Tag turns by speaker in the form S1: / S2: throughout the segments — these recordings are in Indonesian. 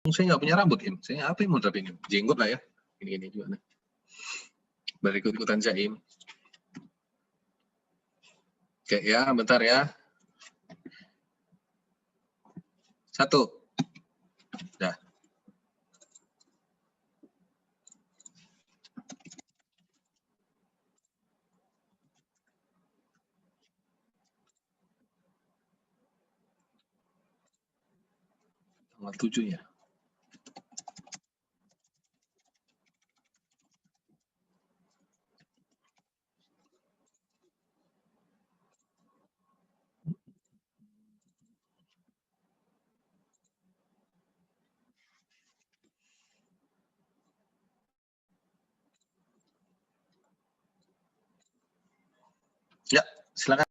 S1: Saya nggak punya rambut, Im. Saya apa yang mau tapi ini? Jenggot lah ya. Ini juga nih. Berikut-ikutan Jaim. Oke ya, bentar ya. 1. Dah. Tanggal 7 ya. Ya, silakan.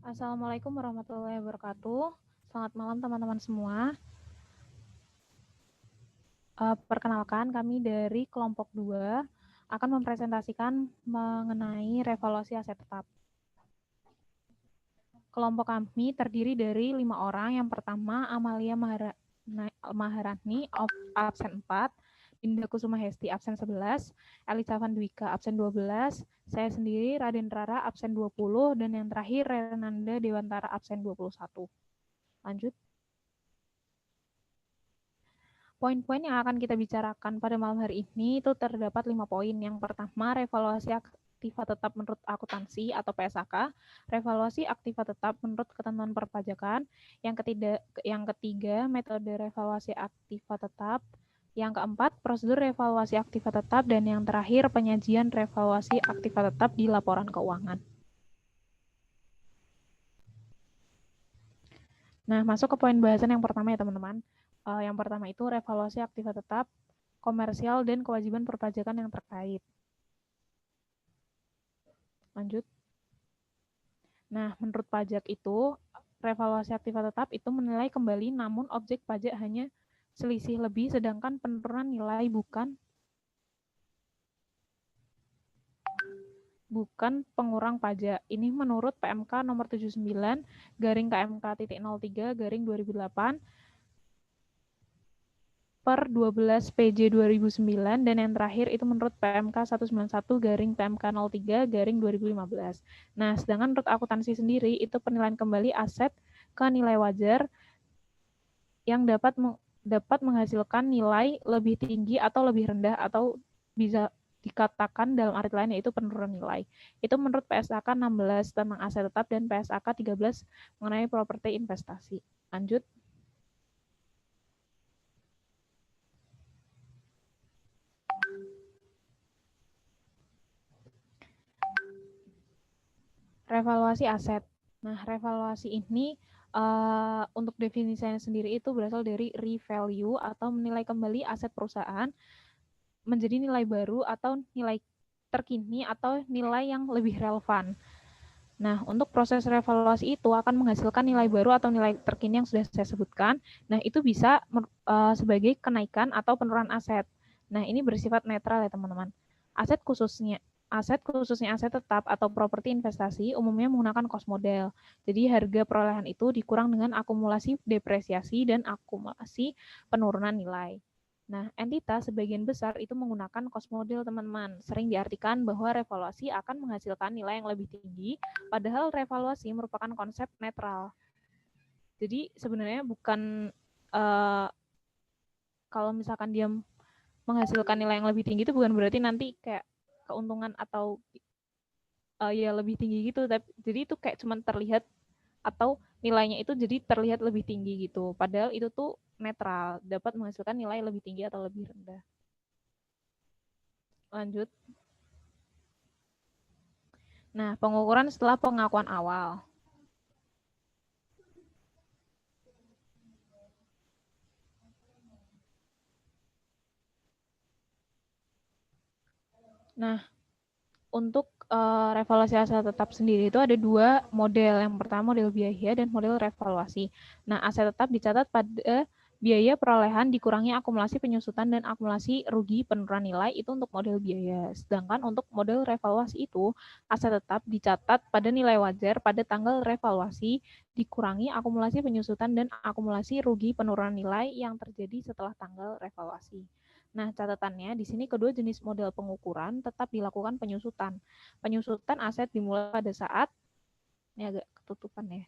S2: Assalamualaikum warahmatullahi wabarakatuh. Selamat malam teman-teman semua. Perkenalkan, kami dari kelompok 2 akan mempresentasikan mengenai revaluasi aset tetap. Kelompok kami terdiri dari 5 orang. Yang pertama, Amalia Maharani, absen 4, Dinda Kusuma Hesti, absen 11, Elisa Vandwika, absen 12, saya sendiri, Raden Rara, absen 20, dan yang terakhir, Renanda Dewantara, absen 21. Lanjut. Poin-poin yang akan kita bicarakan pada malam hari ini itu terdapat 5 poin. Yang pertama, revaluasi aktiva tetap menurut akuntansi atau PSAK, revaluasi aktiva tetap menurut ketentuan perpajakan, yang ketiga metode revaluasi aktiva tetap, yang keempat prosedur revaluasi aktiva tetap, dan yang terakhir penyajian revaluasi aktiva tetap di laporan keuangan. Nah, masuk ke poin bahasan yang pertama ya teman-teman. Yang pertama itu revaluasi aktiva tetap, komersial, dan kewajiban perpajakan yang terkait. Lanjut. Nah, menurut pajak itu, revaluasi aktiva tetap itu menilai kembali namun objek pajak hanya selisih lebih, sedangkan penurunan nilai bukan pengurang pajak. Ini menurut PMK nomor 79 garing KMK.03 garing 2008 per 12 PJ 2009, dan yang terakhir itu menurut PMK 191 garing PMK 03 garing 2015. Nah, sedangkan menurut akuntansi sendiri itu penilaian kembali aset ke nilai wajar yang dapat menghasilkan nilai lebih tinggi atau lebih rendah, atau bisa dikatakan dalam arti lain yaitu penurunan nilai. Itu menurut PSAK 16 tentang aset tetap dan PSAK 13 mengenai properti investasi. Lanjut. Revaluasi aset. Nah, revaluasi ini untuk definisinya sendiri itu berasal dari revalue atau menilai kembali aset perusahaan menjadi nilai baru atau nilai terkini atau nilai yang lebih relevan. Nah, untuk proses revaluasi itu akan menghasilkan nilai baru atau nilai terkini yang sudah saya sebutkan. Nah, itu bisa sebagai kenaikan atau penurunan aset. Nah, ini bersifat netral ya teman-teman. Aset khususnya aset tetap atau properti investasi umumnya menggunakan cost model. Jadi harga perolehan itu dikurang dengan akumulasi depresiasi dan akumulasi penurunan nilai. Nah, entitas sebagian besar itu menggunakan cost model, teman-teman. Sering diartikan bahwa revaluasi akan menghasilkan nilai yang lebih tinggi, padahal revaluasi merupakan konsep netral. Jadi sebenarnya bukan kalau misalkan dia menghasilkan nilai yang lebih tinggi itu bukan berarti nanti kayak keuntungan atau ya lebih tinggi gitu. Jadi itu kayak cuma terlihat atau nilainya itu jadi terlihat lebih tinggi gitu. Padahal itu tuh netral, dapat menghasilkan nilai lebih tinggi atau lebih rendah. Lanjut. Nah, pengukuran setelah pengakuan awal. Nah, untuk revaluasi aset tetap sendiri itu ada dua model. Yang pertama model biaya dan model revaluasi. Nah, aset tetap dicatat pada biaya perolehan dikurangi akumulasi penyusutan dan akumulasi rugi penurunan nilai itu untuk model biaya. Sedangkan untuk model revaluasi itu, aset tetap dicatat pada nilai wajar pada tanggal revaluasi dikurangi akumulasi penyusutan dan akumulasi rugi penurunan nilai yang terjadi setelah tanggal revaluasi. Nah, catatannya di sini kedua jenis model pengukuran tetap dilakukan penyusutan. Penyusutan aset dimulai pada saat, ini agak ketutupan ya.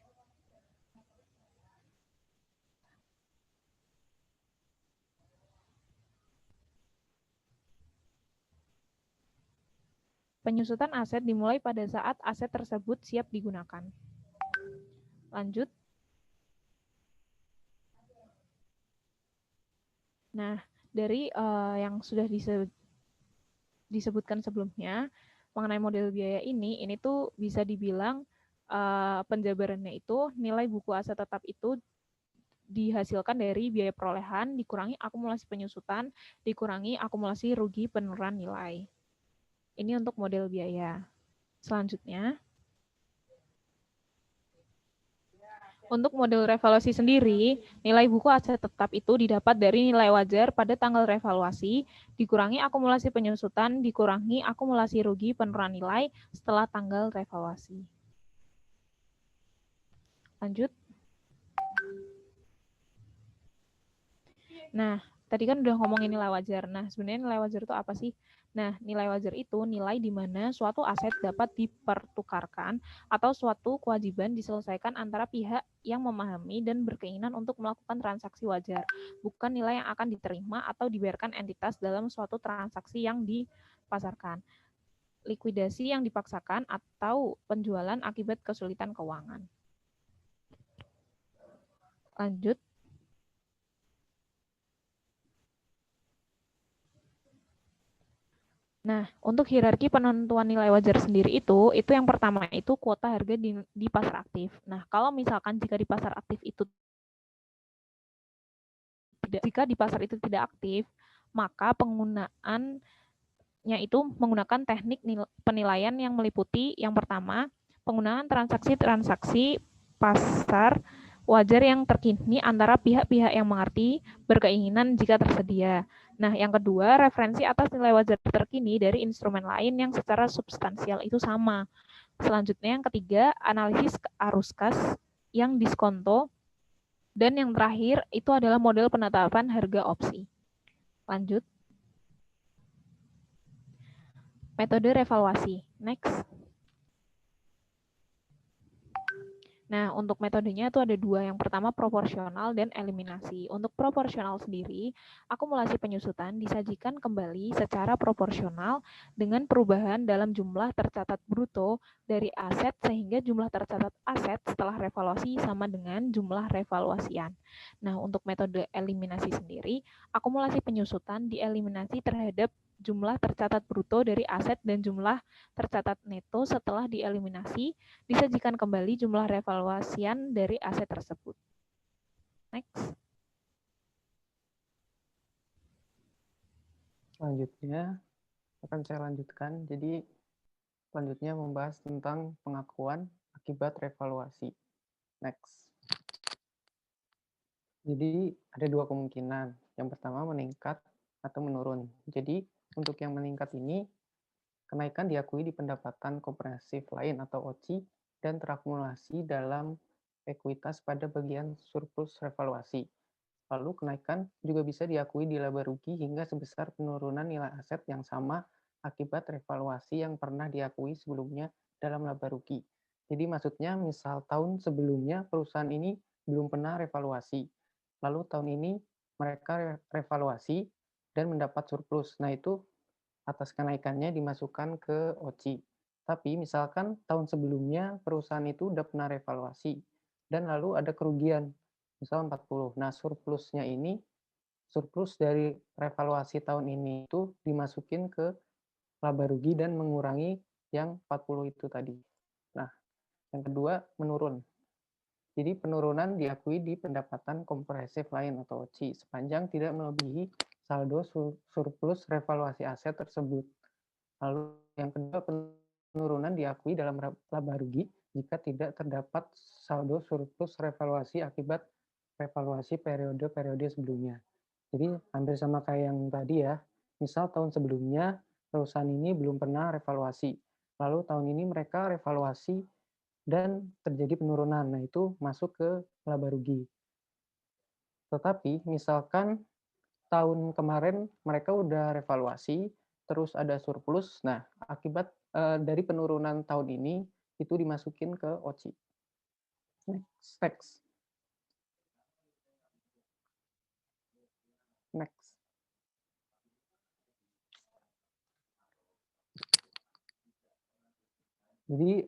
S2: Penyusutan aset dimulai pada saat aset tersebut siap digunakan. Lanjut. Nah, dari yang sudah disebutkan sebelumnya mengenai model biaya ini tuh bisa dibilang penjabarannya itu nilai buku aset tetap itu dihasilkan dari biaya perolehan dikurangi akumulasi penyusutan dikurangi akumulasi rugi penurunan nilai. Ini untuk model biaya. Selanjutnya, untuk model revaluasi sendiri, nilai buku aset tetap itu didapat dari nilai wajar pada tanggal revaluasi, dikurangi akumulasi penyusutan, dikurangi akumulasi rugi penurunan nilai setelah tanggal revaluasi. Lanjut. Nah, tadi kan udah ngomongin nilai wajar. Nah, sebenarnya nilai wajar itu apa sih? Nah, nilai wajar itu nilai di mana suatu aset dapat dipertukarkan atau suatu kewajiban diselesaikan antara pihak yang memahami dan berkeinginan untuk melakukan transaksi wajar, bukan nilai yang akan diterima atau dibiarkan entitas dalam suatu transaksi yang dipasarkan, likuidasi yang dipaksakan, atau penjualan akibat kesulitan keuangan. Lanjut. Nah, untuk hierarki penentuan nilai wajar sendiri itu yang pertama itu kuota harga di pasar aktif. Nah, kalau misalkan jika di pasar aktif itu tidak aktif, maka penggunaannya itu menggunakan teknik penilaian yang meliputi yang pertama, penggunaan transaksi-transaksi pasar wajar yang terkini antara pihak-pihak yang mengerti berkeinginan jika tersedia. Nah, yang kedua, referensi atas nilai wajar terkini dari instrumen lain yang secara substansial itu sama. Selanjutnya, yang ketiga, analisis arus kas yang diskonto. Dan yang terakhir, itu adalah model penetapan harga opsi. Lanjut. Metode revaluasi. Next. Nah, untuk metodenya itu ada dua. Yang pertama proporsional dan eliminasi. Untuk proporsional sendiri, akumulasi penyusutan disajikan kembali secara proporsional dengan perubahan dalam jumlah tercatat bruto dari aset sehingga jumlah tercatat aset setelah revaluasi sama dengan jumlah revaluasian. Nah, untuk metode eliminasi sendiri, akumulasi penyusutan dieliminasi terhadap jumlah tercatat bruto dari aset dan jumlah tercatat neto setelah dieliminasi disajikan kembali jumlah revaluasian dari aset tersebut. Next.
S3: Selanjutnya akan saya lanjutkan. Jadi selanjutnya membahas tentang pengakuan akibat revaluasi. Next. Jadi ada dua kemungkinan. Yang pertama meningkat atau menurun. Jadi untuk yang meningkat ini kenaikan diakui di pendapatan komprehensif lain atau OCI dan terakumulasi dalam ekuitas pada bagian surplus revaluasi. Lalu kenaikan juga bisa diakui di laba rugi hingga sebesar penurunan nilai aset yang sama akibat revaluasi yang pernah diakui sebelumnya dalam laba rugi. Jadi maksudnya misal tahun sebelumnya perusahaan ini belum pernah revaluasi. Lalu tahun ini mereka revaluasi dan mendapat surplus. Nah itu atas kenaikannya dimasukkan ke OCI. Tapi misalkan tahun sebelumnya perusahaan itu udah pernah revaluasi dan lalu ada kerugian, misal 40. Nah, surplusnya ini, surplus dari revaluasi tahun ini itu dimasukin ke laba rugi dan mengurangi yang 40 itu tadi. Nah, yang kedua menurun. Jadi penurunan diakui di pendapatan komprehensif lain atau OCI sepanjang tidak melebihi saldo surplus revaluasi aset tersebut. Lalu yang kedua penurunan diakui dalam laba rugi jika tidak terdapat saldo surplus revaluasi akibat revaluasi periode-periode sebelumnya. Jadi hampir sama kayak yang tadi ya. Misal tahun sebelumnya perusahaan ini belum pernah revaluasi. Lalu tahun ini mereka revaluasi dan terjadi penurunan. Nah, itu masuk ke laba rugi. Tetapi misalkan tahun kemarin mereka udah revaluasi, terus ada surplus. Nah, akibat dari penurunan tahun ini itu dimasukin ke OCI. Next. Jadi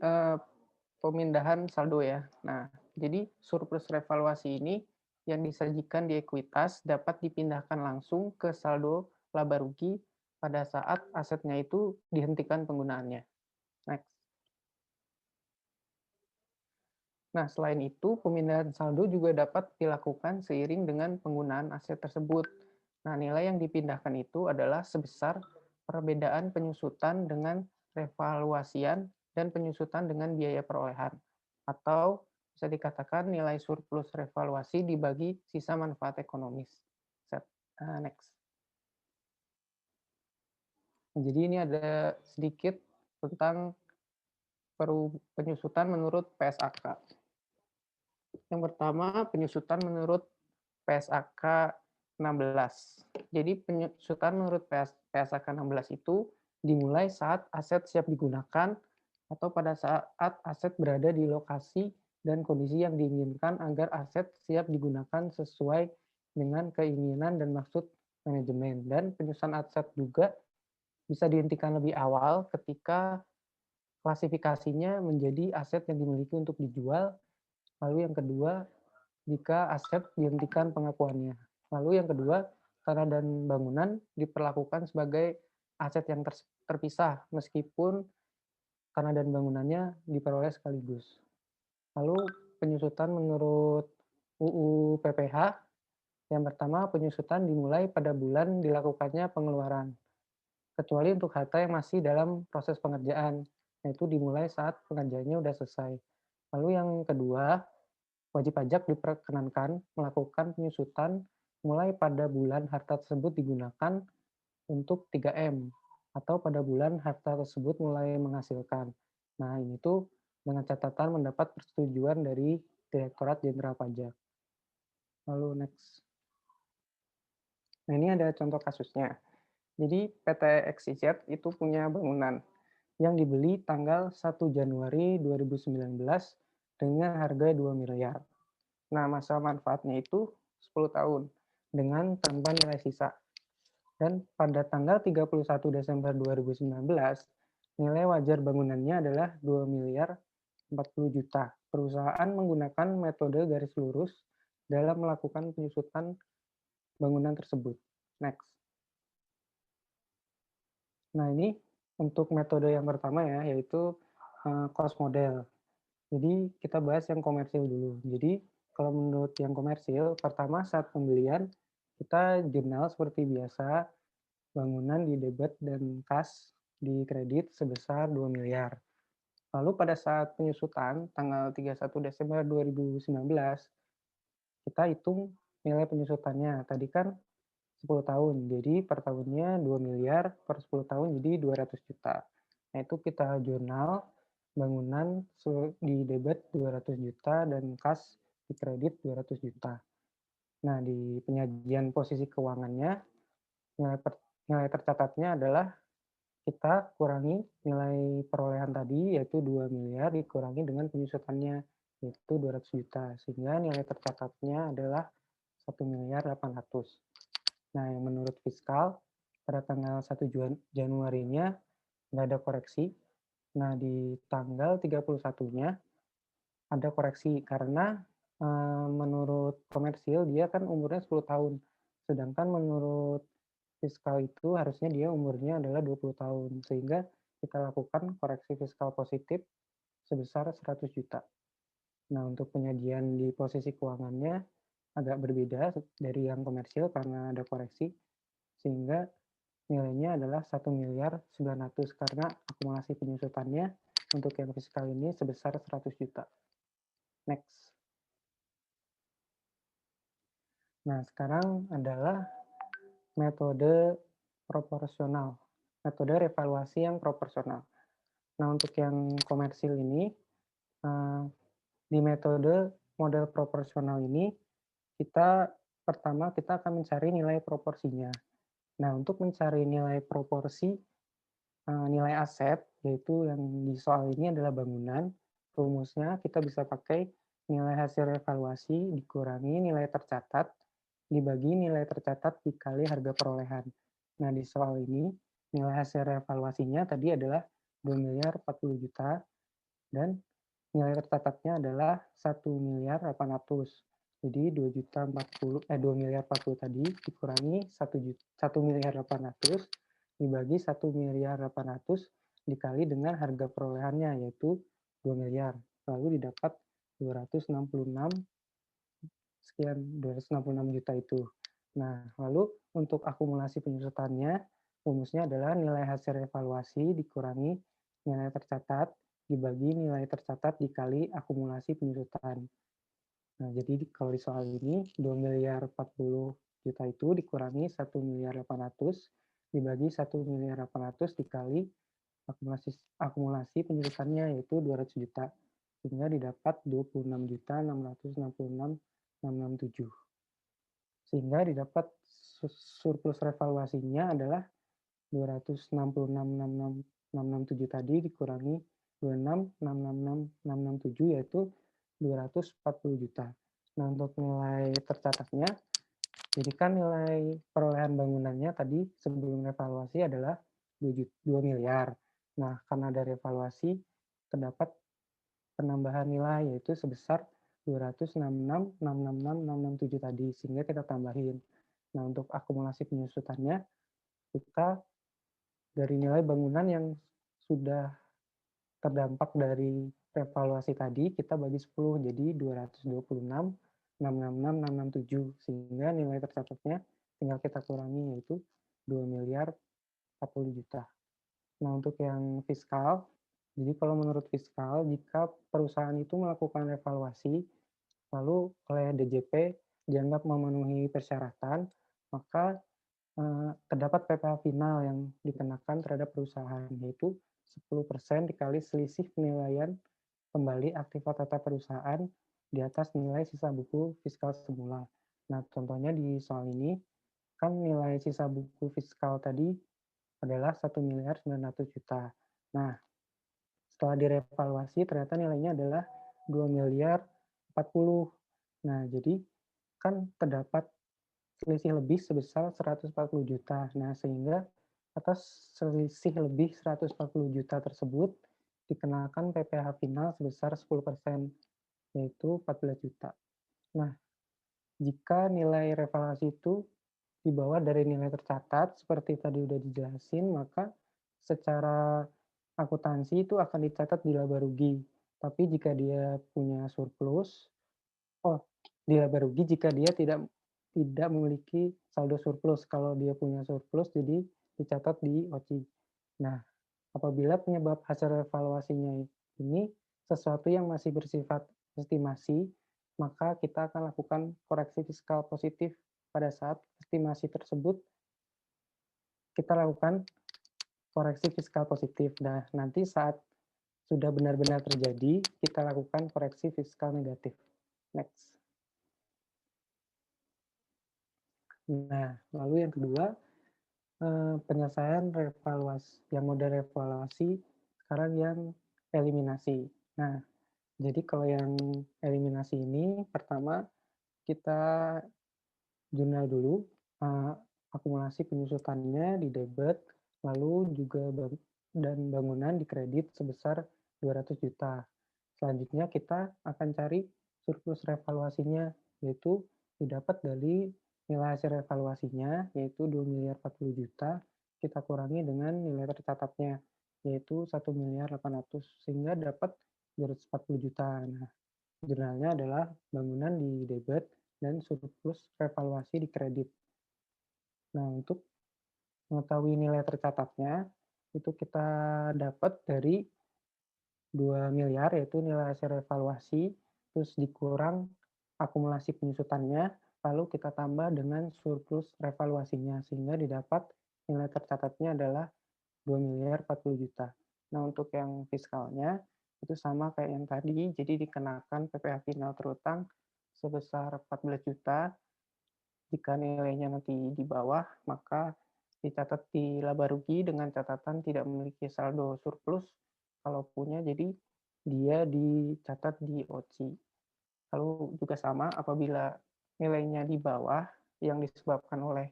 S3: pemindahan saldo ya. Nah, jadi surplus revaluasi ini yang disajikan di ekuitas dapat dipindahkan langsung ke saldo laba rugi pada saat asetnya itu dihentikan penggunaannya. Next. Nah, selain itu, pemindahan saldo juga dapat dilakukan seiring dengan penggunaan aset tersebut. Nah, nilai yang dipindahkan itu adalah sebesar perbedaan penyusutan dengan revaluasian dan penyusutan dengan biaya perolehan. Atau bisa dikatakan nilai surplus revaluasi dibagi sisa manfaat ekonomis. Next. Jadi ini ada sedikit tentang penyusutan menurut PSAK. Yang pertama, penyusutan menurut PSAK 16. Jadi penyusutan menurut PSAK 16 itu dimulai saat aset siap digunakan atau pada saat aset berada di lokasi dan kondisi yang diinginkan agar aset siap digunakan sesuai dengan keinginan dan maksud manajemen. Dan penyusutan aset juga bisa dihentikan lebih awal ketika klasifikasinya menjadi aset yang dimiliki untuk dijual. Lalu yang kedua, jika aset dihentikan pengakuannya. Lalu yang kedua, tanah dan bangunan diperlakukan sebagai aset yang terpisah meskipun tanah dan bangunannya diperoleh sekaligus. Lalu penyusutan menurut UU PPH, yang pertama penyusutan dimulai pada bulan dilakukannya pengeluaran, kecuali untuk harta yang masih dalam proses pengerjaan, yaitu dimulai saat pengerjaannya sudah selesai. Lalu yang kedua, wajib pajak diperkenankan melakukan penyusutan mulai pada bulan harta tersebut digunakan untuk 3M atau pada bulan harta tersebut mulai menghasilkan. Nah, ini tuh dengan catatan mendapat persetujuan dari Direktorat Jenderal Pajak. Lalu next. Nah, ini ada contoh kasusnya. Jadi PT XYZ itu punya bangunan yang dibeli tanggal 1 Januari 2019 dengan harga 2 miliar. Nah, masa manfaatnya itu 10 tahun dengan tanpa nilai sisa. Dan pada tanggal 31 Desember 2019, nilai wajar bangunannya adalah 2 miliar 40 juta. Perusahaan menggunakan metode garis lurus dalam melakukan penyusutan bangunan tersebut. Next. Nah, ini untuk metode yang pertama ya, yaitu cost model. Jadi kita bahas yang komersil dulu. Jadi kalau menurut yang komersil, pertama saat pembelian kita jurnal seperti biasa, bangunan di debit dan kas di kredit sebesar 2 miliar. Lalu pada saat penyusutan tanggal 31 Desember 2019, kita hitung nilai penyusutannya. Tadi kan 10 tahun, jadi per tahunnya 2 miliar, per 10 tahun jadi 200 juta. Nah, itu kita jurnal bangunan di debit 200 juta dan kas di kredit 200 juta. Nah, di penyajian posisi keuangannya, nilai tercatatnya adalah kita kurangi nilai perolehan tadi, yaitu 2 miliar, dikurangi dengan penyusutannya, yaitu 200 juta. Sehingga nilai tercatatnya adalah 1 miliar 800. Nah, yang menurut fiskal, pada tanggal 1 Januarinya nggak ada koreksi. Nah, di tanggal 31-nya ada koreksi karena menurut komersil dia kan umurnya 10 tahun. Sedangkan menurut fiskal itu harusnya dia umurnya adalah 20 tahun. Sehingga kita lakukan koreksi fiskal positif sebesar 100 juta. Nah, untuk penyajian di posisi keuangannya agak berbeda dari yang komersil karena ada koreksi, sehingga nilainya adalah 1.900.000.000 karena akumulasi penyusutannya untuk yang fiskal ini sebesar 100 juta. Next. Nah, sekarang adalah metode proporsional, metode revaluasi yang proporsional. Nah, untuk yang komersil ini, di metode model proporsional ini, pertama kita akan mencari nilai proporsinya. Nah, untuk mencari nilai proporsi nilai aset, yaitu yang di soal ini adalah bangunan, rumusnya kita bisa pakai nilai hasil evaluasi dikurangi nilai tercatat, dibagi nilai tercatat dikali harga perolehan. Nah, di soal ini, nilai hasil evaluasinya tadi adalah 2.040.000.000 dan nilai tercatatnya adalah 1.800.000.000. Jadi 2.040.000 tadi dikurangi 1.800.000.000 dibagi 1.800.000.000 dikali dengan harga perolehannya yaitu 2 miliar. Lalu didapat 266 juta itu. Nah, lalu untuk akumulasi penyusutannya, rumusnya adalah nilai hasil evaluasi dikurangi nilai tercatat dibagi nilai tercatat dikali akumulasi penyusutan. Nah, jadi kalau di soal ini 2.040.000.000 itu dikurangi 1.800.000.000 dibagi 1.800.000 dikali akumulasi penyusutannya yaitu 200 juta. Sehingga didapat 26.666.667. Sehingga didapat surplus revaluasinya adalah 266.667 tadi dikurangi 26.666.667 yaitu 240 juta. Nah, untuk nilai tercatatnya, jadi kan nilai perolehan bangunannya tadi sebelum revaluasi adalah 2 miliar. Nah, karena ada revaluasi, terdapat penambahan nilai yaitu sebesar 266.666.667 tadi, sehingga kita tambahin. Nah, untuk akumulasi penyusutannya, kita dari nilai bangunan yang sudah terdampak dari revaluasi tadi, kita bagi 10, jadi 226.666.667, sehingga nilai tercatatnya tinggal kita kurangi, yaitu 2.040.000.000. Nah, untuk yang fiskal, jadi kalau menurut fiskal, jika perusahaan itu melakukan revaluasi, lalu oleh DJP dianggap memenuhi persyaratan, maka terdapat PPh final yang dikenakan terhadap perusahaan, yaitu 10% dikali selisih penilaian kembali aktiva tetap perusahaan di atas nilai sisa buku fiskal semula. Nah, contohnya di soal ini, kan nilai sisa buku fiskal tadi adalah 1.900.000.000. Nah, setelah direvaluasi ternyata nilainya adalah 2.040.000.000. Nah, jadi kan terdapat selisih lebih sebesar 140 juta. Nah, sehingga atas selisih lebih 140 juta tersebut dikenakan PPh final sebesar 10%, yaitu 14 juta. Nah, jika nilai revaluasi itu di bawah dari nilai tercatat, seperti tadi udah dijelasin, maka secara akuntansi itu akan dicatat di laba rugi. Tapi jika dia punya surplus, di laba rugi jika dia tidak memiliki saldo surplus. Kalau dia punya surplus, jadi dicatat di OCI. Nah, apabila penyebab hasil evaluasinya ini sesuatu yang masih bersifat estimasi, maka kita akan lakukan koreksi fiskal positif pada saat estimasi tersebut kita lakukan koreksi fiskal positif. Nah, nanti saat sudah benar-benar terjadi, kita lakukan koreksi fiskal negatif. Next. Nah, lalu yang kedua, penyelesaian revaluasi, yang model revaluasi, sekarang yang eliminasi. Nah, jadi kalau yang eliminasi ini, pertama kita jurnal dulu, akumulasi penyusutannya di debit, lalu juga dan bangunan di kredit sebesar 200 juta. Selanjutnya kita akan cari surplus revaluasinya, yaitu didapat dari nilai hasil evaluasinya, yaitu 2.040.000.000, kita kurangi dengan nilai tercatatnya, yaitu 1.800.000 sehingga dapat 240 juta. Nah, jurnalnya adalah bangunan di debit dan surplus revaluasi di kredit. Nah, untuk mengetahui nilai tercatatnya, itu kita dapat dari 2 miliar, yaitu nilai hasil revaluasi, terus dikurang akumulasi penyusutannya, lalu kita tambah dengan surplus revaluasinya, sehingga didapat nilai tercatatnya adalah 2.040 juta. Nah, untuk yang fiskalnya, itu sama kayak yang tadi, jadi dikenakan PPh final terutang sebesar 14 juta. Jika nilainya nanti di bawah, maka dicatat di laba rugi dengan catatan tidak memiliki saldo surplus. Kalau punya, jadi dia dicatat di OCI. Lalu juga sama, apabila nilainya di bawah yang disebabkan oleh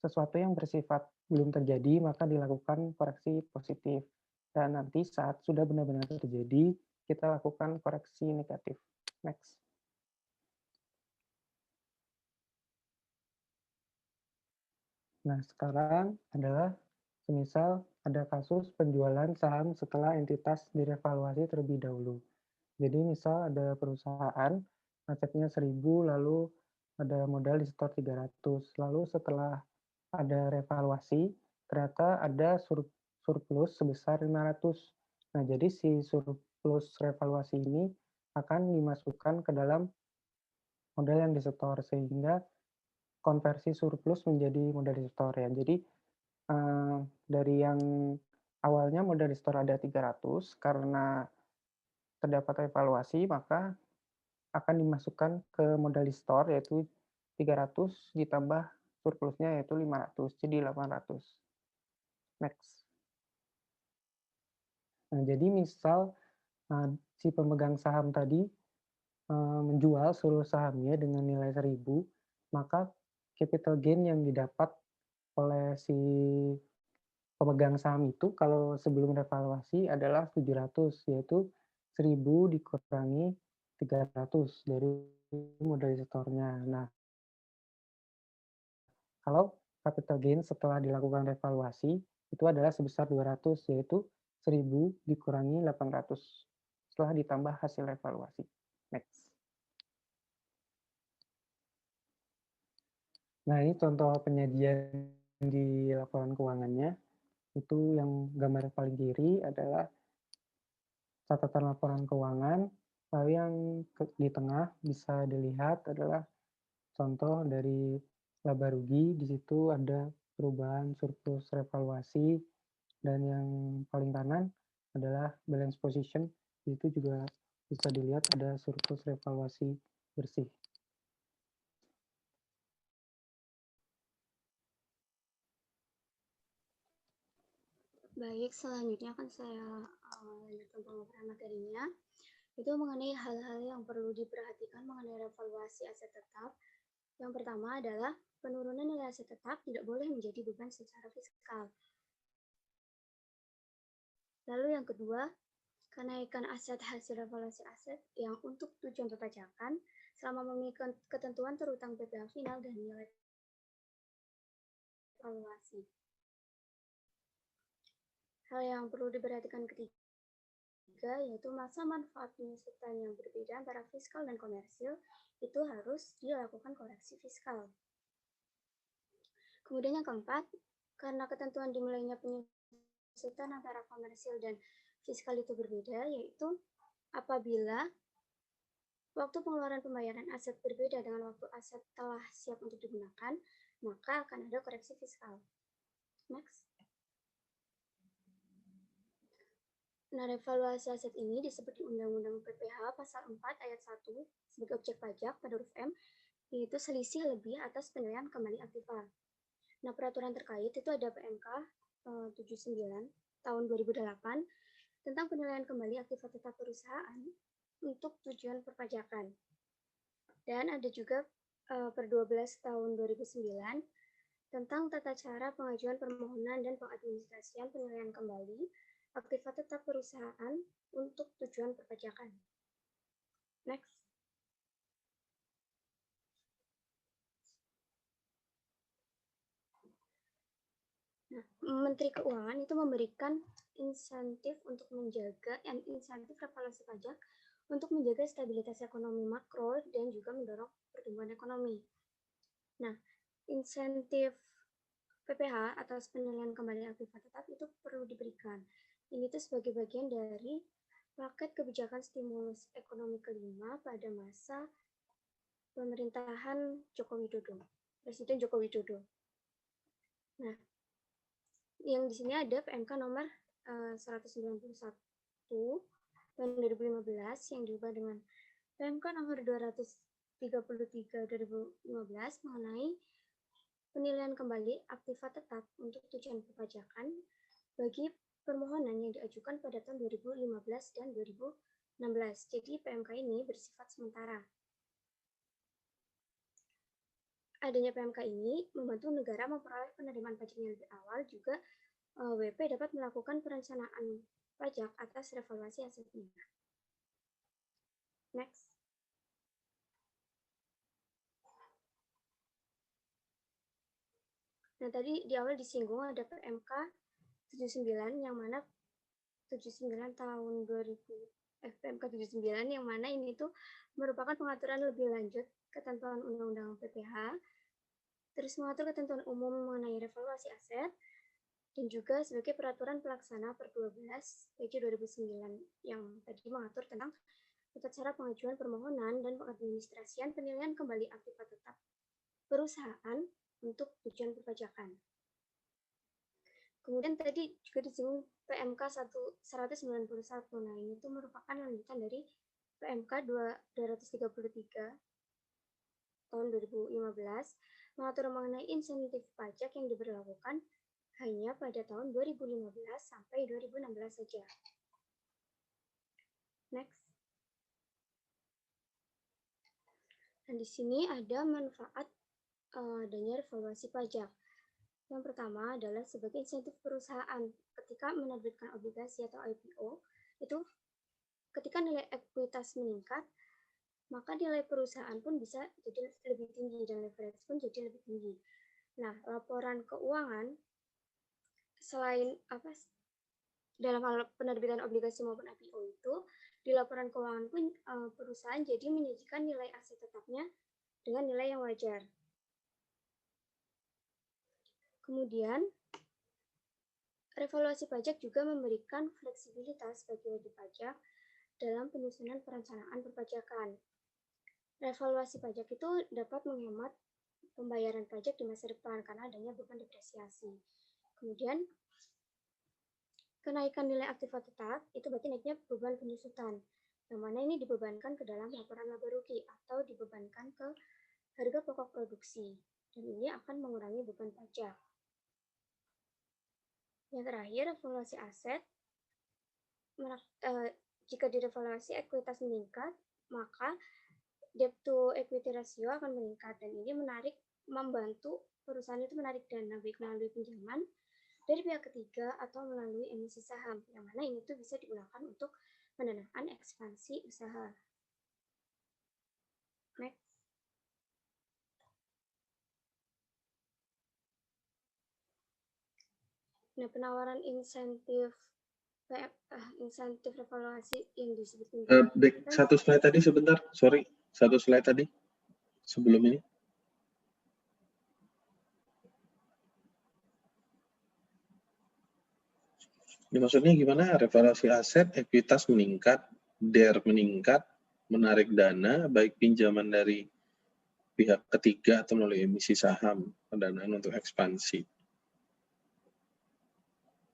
S3: sesuatu yang bersifat belum terjadi, maka dilakukan koreksi positif. Dan nanti saat sudah benar-benar terjadi, kita lakukan koreksi negatif. Next. Nah, sekarang adalah semisal ada kasus penjualan saham setelah entitas direvaluasi terlebih dahulu. Jadi misal ada perusahaan, asetnya 1.000, lalu ada modal di setor 300. Lalu setelah ada revaluasi, ternyata ada surplus sebesar 500. Nah, jadi si surplus revaluasi ini akan dimasukkan ke dalam modal yang disetor, sehingga konversi surplus menjadi modal disetor ya. Jadi dari yang awalnya modal disetor ada 300, karena terdapat evaluasi, maka akan dimasukkan ke modal disetor, yaitu 300 ditambah surplusnya yaitu 500, jadi 800. Next. Nah, jadi misal si pemegang saham tadi menjual seluruh sahamnya dengan nilai 1.000, maka capital gain yang didapat oleh si pemegang saham itu kalau sebelum revaluasi adalah 700, yaitu 1.000 dikurangi 300 dari modal setornya. Nah, kalau capital gain setelah dilakukan revaluasi itu adalah sebesar 200, yaitu 1.000 dikurangi 800 setelah ditambah hasil revaluasi. Next. Nah, ini contoh penyajian di laporan keuangannya. Itu yang gambar paling kiri adalah catatan laporan keuangan. Lalu yang di tengah bisa dilihat adalah contoh dari laba rugi. Di situ ada perubahan surplus revaluasi. Dan yang paling kanan adalah balance position. Di situ juga bisa dilihat ada surplus revaluasi bersih.
S4: Baik, selanjutnya akan saya lanjutkan pemaparan materinya. Itu mengenai hal-hal yang perlu diperhatikan mengenai revaluasi aset tetap. Yang pertama adalah penurunan nilai aset tetap tidak boleh menjadi beban secara fiskal. Lalu yang kedua, kenaikan aset hasil revaluasi aset yang untuk tujuan perpajakan selama memenuhi ketentuan terutang PPh final dan nilai revaluasi. Hal yang perlu diperhatikan ketiga yaitu masa manfaat penyusutan yang berbeda antara fiskal dan komersil itu harus dilakukan koreksi fiskal. Kemudian yang keempat, karena ketentuan dimulainya penyusutan antara komersil dan fiskal itu berbeda, yaitu apabila waktu pengeluaran pembayaran aset berbeda dengan waktu aset telah siap untuk digunakan, maka akan ada koreksi fiskal. Next. Nah, revaluasi aset ini disebut di Undang-Undang PPh Pasal 4 Ayat 1 sebagai objek pajak pada huruf M, yaitu selisih lebih atas penilaian kembali aktiva. Nah, peraturan terkait itu ada PMK 79 tahun 2008 tentang penilaian kembali aktiva tetap perusahaan untuk tujuan perpajakan. Dan ada juga per 12 tahun 2009 tentang tata cara pengajuan permohonan dan pengadministrasian penilaian kembali aktiva tetap perusahaan untuk tujuan perpajakan. Next. Nah, Menteri Keuangan itu memberikan insentif untuk menjaga insentif revaluasi pajak untuk menjaga stabilitas ekonomi makro dan juga mendorong pertumbuhan ekonomi. Nah, insentif PPH atas penilaian kembali aktiva tetap itu perlu diberikan. Ini tuh sebagai bagian dari paket kebijakan stimulus ekonomi kelima pada masa pemerintahan Joko Widodo, Presiden Joko Widodo. Nah, yang di sini ada PMK nomor 191 tahun 2015 yang diubah dengan PMK nomor 233 2015 mengenai penilaian kembali aktiva tetap untuk tujuan perpajakan bagi permohonan yang diajukan pada tahun 2015 dan 2016. Jadi PMK ini bersifat sementara. Adanya PMK ini membantu negara memperoleh penerimaan pajaknya lebih awal, juga WP dapat melakukan perencanaan pajak atas revaluasi asetnya. Next. Nah, tadi di awal disinggung ada PMK 79 yang mana 79 tahun 2000 PMK 79 yang mana ini tuh merupakan pengaturan lebih lanjut ketentuan Undang-Undang PPH, terus mengatur ketentuan umum mengenai revaluasi aset, dan juga sebagai peraturan pelaksana per 12 PJ 2009 yang tadi mengatur tentang tata cara pengajuan permohonan dan pengadministrasian penilaian kembali aktiva tetap perusahaan untuk tujuan perpajakan. Kemudian tadi juga disinggung PMK 191. Nah, ini tuh merupakan lanjutan dari PMK 233 tahun 2015 mengatur mengenai insentif pajak yang diberlakukan hanya pada tahun 2015 sampai 2016 saja. Next. Dan di sini ada manfaat adanya revaluasi pajak. Yang pertama adalah sebagai insentif perusahaan ketika menerbitkan obligasi atau IPO, itu ketika nilai ekuitas meningkat, maka nilai perusahaan pun bisa jadi lebih tinggi dan leverage pun jadi lebih tinggi. Nah, laporan keuangan selain dalam hal penerbitan obligasi maupun IPO itu, di laporan keuangan pun perusahaan jadi menyajikan nilai aset tetapnya dengan nilai yang wajar. Kemudian, revaluasi pajak juga memberikan fleksibilitas bagi wajib pajak dalam penyusunan perencanaan perpajakan. Revaluasi pajak itu dapat menghemat pembayaran pajak di masa depan karena adanya beban depresiasi. Kemudian, kenaikan nilai aktiva tetap itu berarti naiknya beban penyusutan, yang mana ini dibebankan ke dalam laporan laba rugi atau dibebankan ke harga pokok produksi, dan ini akan mengurangi beban pajak. Yang terakhir, revaluasi aset. Jika direvaluasi ekuitas meningkat, maka debt to equity ratio akan meningkat, dan ini membantu perusahaan itu menarik dana baik melalui pinjaman dari pihak ketiga atau melalui emisi saham, yang mana ini tuh bisa digunakan untuk pendanaan ekspansi usaha. Next. Nah, penawaran insentif revaluasi yang disebut
S1: back satu slide tadi sebentar, sorry, satu slide tadi sebelum ini. Ini maksudnya gimana? Revaluasi aset, ekuitas meningkat, DER meningkat, menarik dana, baik pinjaman dari pihak ketiga atau melalui emisi saham, pendanaan untuk ekspansi.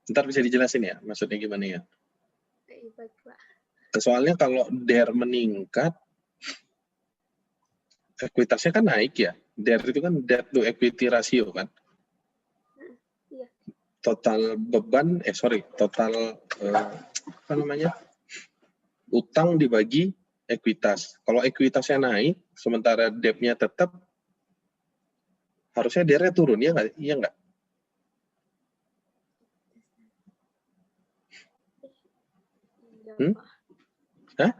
S1: Ntar bisa dijelasin ya, maksudnya gimana ya?
S4: Baik, Pak.
S1: Soalnya kalau DER meningkat, ekuitasnya kan naik ya. DER itu kan debt to equity ratio kan.
S4: Iya.
S1: Total beban, total utang dibagi ekuitas. Kalau ekuitasnya naik, sementara debt-nya tetap, harusnya DER-nya turun, ya nggak? Iya nggak?
S4: Iya, Pak.
S1: Hah?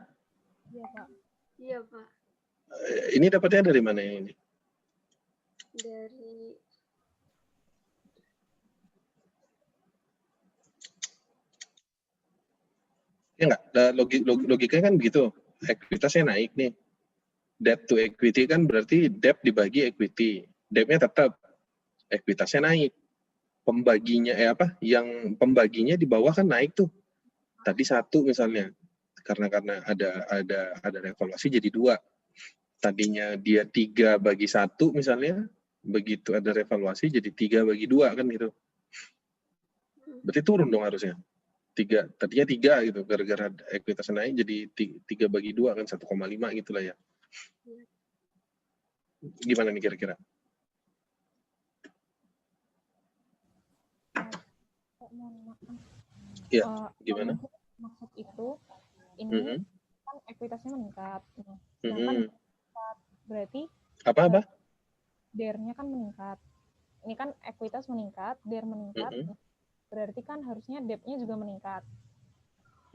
S2: Iya, Pak.
S4: Iya, Pak.
S1: Ini dapatnya dari mana ini?
S4: Dari
S1: Ya nggak? Logikanya kan begitu. Ekuitasnya naik nih. Debt to equity kan berarti debt dibagi equity. Debt-nya tetap, ekuitasnya naik. Pembaginya yang pembaginya di bawah kan naik tuh. Tadi 1 misalnya. Karena ada revaluasi jadi 2. Tadinya dia 3/1 misalnya, begitu ada revaluasi jadi 3/2 kan gitu. Berarti turun dong harusnya. Tadinya 3 gitu, gara-gara ekuitas naik jadi 3/2 kan, 1,5 gitulah ya. Gimana nih kira-kira? Ya, gimana?
S2: Maksud itu ini kan ekuitasnya meningkat. Nah, sedangkan berarti
S1: apa?
S2: DER-nya kan meningkat. Ini kan ekuitas meningkat, DER meningkat. Berarti kan harusnya debt-nya juga meningkat.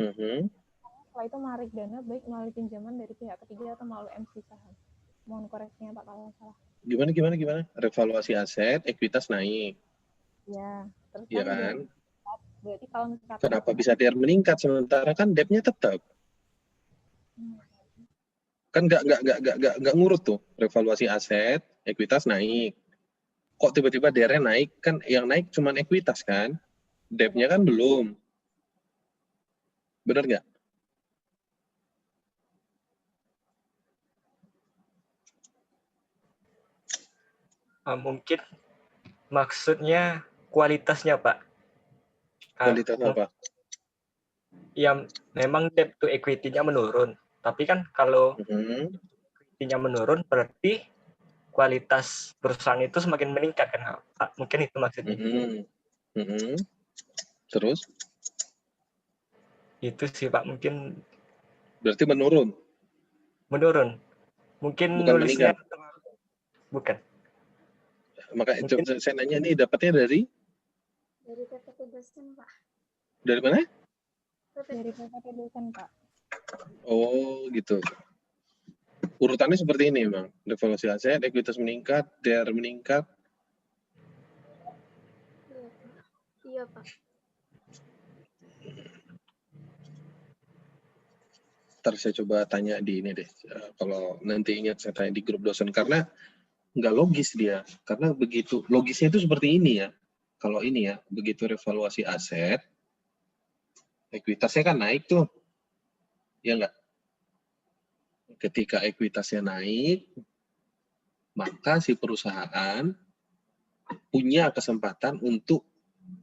S2: Setelah itu menarik dana baik melalui pinjaman dari pihak ketiga atau melalui emisi saham. Mohon koreksinya Pak kalau salah.
S1: Gimana? Revaluasi aset, ekuitas naik.
S2: Ya, terus
S1: ya kan?
S2: Berarti kalau misalkan
S1: kenapa bisa DER meningkat sementara kan debt-nya tetap? Kan nggak ngurut tuh. Revaluasi aset, ekuitas naik. Kok tiba-tiba DER-nya naik? Kan yang naik cuma ekuitas kan? Debt-nya kan belum. Benar nggak?
S5: Mungkin maksudnya kualitasnya, Pak.
S1: Kualitas apa?
S5: Ya, memang debt to equity-nya menurun. Tapi kan kalau equity-nya menurun, berarti kualitas perusahaan itu semakin meningkat kan, Pak? Mungkin itu maksudnya.
S1: Terus?
S5: Itu sih, Pak. Mungkin.
S1: Berarti menurun?
S5: Menurun. Mungkin
S1: bukan
S5: nulisnya.
S1: Meningkat.
S5: Bukan.
S1: Maka saya nanya ini dapatnya dari
S4: PPT dosen, Pak.
S1: Dari mana?
S2: Dari PPT dosen, Pak.
S1: Oh, gitu. Urutannya seperti ini, Bang. Revaluasi aset, ekuitas meningkat, DER meningkat.
S4: Iya, Pak.
S1: Ntar saya coba tanya di ini deh. Kalau nanti ingat saya tanya di grup dosen. Karena nggak logis dia. Karena begitu, logisnya itu seperti ini ya. Kalau ini ya, begitu revaluasi aset, ekuitasnya kan naik tuh. Ya nggak? Ketika ekuitasnya naik, maka si perusahaan punya kesempatan untuk,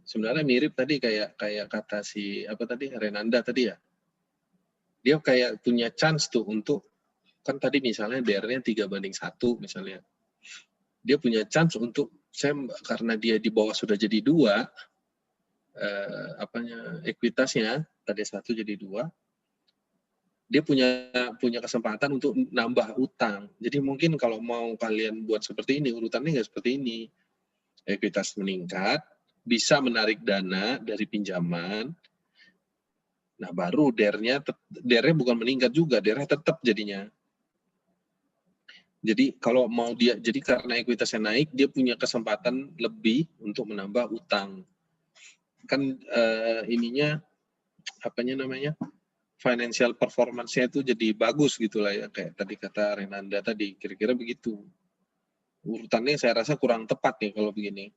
S1: sebenarnya mirip tadi kayak kata si Renanda tadi ya. Dia kayak punya chance tuh untuk, kan tadi misalnya DER-nya 3/1 misalnya. Dia punya chance untuk, karena dia di bawah sudah jadi 2, ekuitasnya tadi 1 jadi 2, dia punya kesempatan untuk nambah utang. Jadi mungkin kalau mau kalian buat seperti ini, urutannya nggak seperti ini. Ekuitas meningkat, bisa menarik dana dari pinjaman. Nah, baru DER-nya bukan meningkat juga, DER-nya tetap jadinya. Jadi kalau mau jadi karena ekuitasnya naik, dia punya kesempatan lebih untuk menambah utang. Kan financial performance-nya itu jadi bagus gitulah ya, kayak tadi kata Renanda tadi, kira-kira begitu. Urutannya saya rasa kurang tepat nih kalau begini.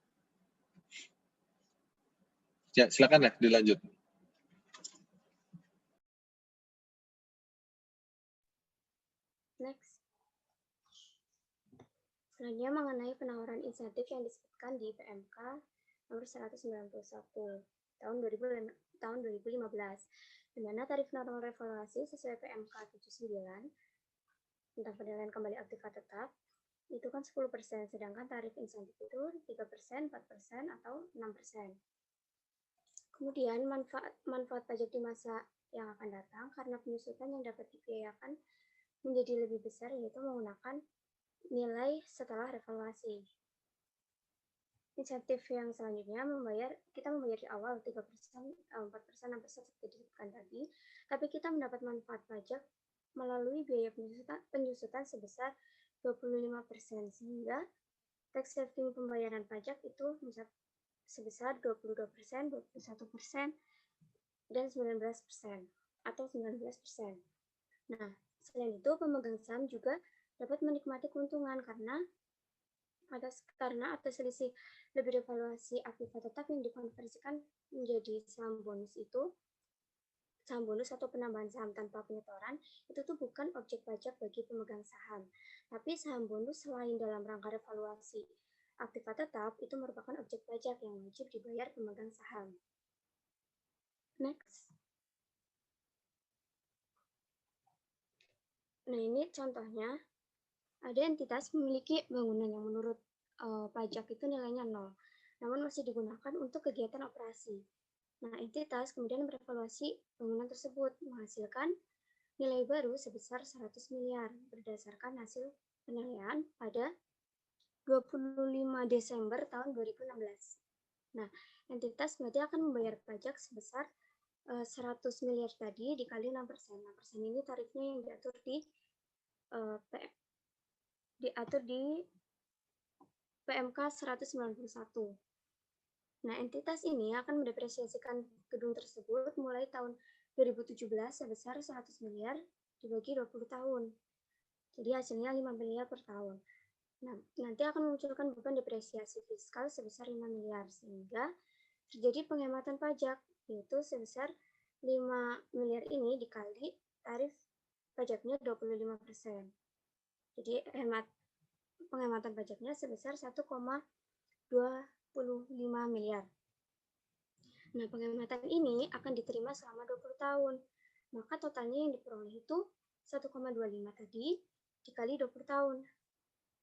S1: Ya, silakan ya dilanjut.
S4: Next. Selanjutnya mengenai penawaran insentif yang disebutkan di PMK nomor 191 tahun 2015, di mana tarif normal revaluasi sesuai PMK 79 tentang penilaian kembali aktiva tetap itu kan 10%, sedangkan tarif insentif itu 3%, 4%, atau 6%. Kemudian manfaat pajak di masa yang akan datang karena penyusutan yang dapat dibiayakan menjadi lebih besar, yaitu menggunakan nilai setelah revaluasi. Insentif yang selanjutnya kita membayar di awal 3%, 4%, 6% seperti disebutkan tadi, tapi kita mendapat manfaat pajak melalui biaya penyusutan sebesar 25%, sehingga tax saving pembayaran pajak itu bisa sebesar 22%, 21%, dan 19%. atau 19%. Nah, selain itu pemegang saham juga dapat menikmati keuntungan karena atas selisih lebih revaluasi aktiva tetap yang dikonversikan menjadi saham bonus atau penambahan saham tanpa penyetoran itu tuh bukan objek pajak bagi pemegang saham. Tapi saham bonus selain dalam rangka revaluasi aktiva tetap itu merupakan objek pajak yang wajib dibayar pemegang saham. Next. Nah, ini contohnya ada entitas memiliki bangunan yang menurut pajak itu nilainya 0, namun masih digunakan untuk kegiatan operasi. Nah, entitas kemudian merevaluasi bangunan tersebut menghasilkan nilai baru sebesar 100 miliar berdasarkan hasil penilaian pada 25 Desember tahun 2016. Nah, entitas berarti akan membayar pajak sebesar 100 miliar tadi dikali 6%. 6% ini tarifnya yang diatur di PMK 191. Nah, entitas ini akan mendepresiasikan gedung tersebut mulai tahun 2017 sebesar 100 miliar dibagi 20 tahun. Jadi hasilnya 5 miliar per tahun. Nah, nanti akan memunculkan beban depresiasi fiskal sebesar 5 miliar, sehingga terjadi penghematan pajak, yaitu sebesar 5 miliar ini dikali tarif pajaknya 25%. Jadi penghematan pajaknya sebesar 1,25 miliar. Nah, penghematan ini akan diterima selama 20 tahun. Maka totalnya yang diperoleh itu 1,25 tadi dikali 20 tahun.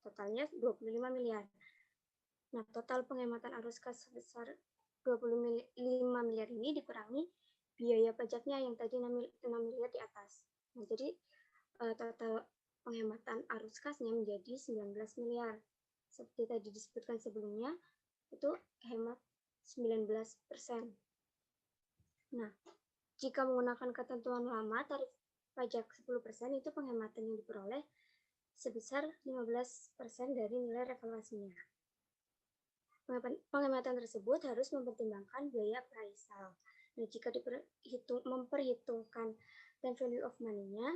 S4: Totalnya 25 miliar. Nah, total penghematan arus kas sebesar 25 miliar ini dikurangi biaya pajaknya yang tadi 6 miliar di atas. Nah, jadi total penghematan arus kasnya menjadi 19 miliar. Seperti tadi disebutkan sebelumnya, itu hemat 19%. Nah, jika menggunakan ketentuan lama tarif pajak 10% itu penghematan yang diperoleh sebesar 15% dari nilai revaluasinya. Penghematan tersebut harus mempertimbangkan biaya appraisal. Nah, jika memperhitungkan time value of money-nya,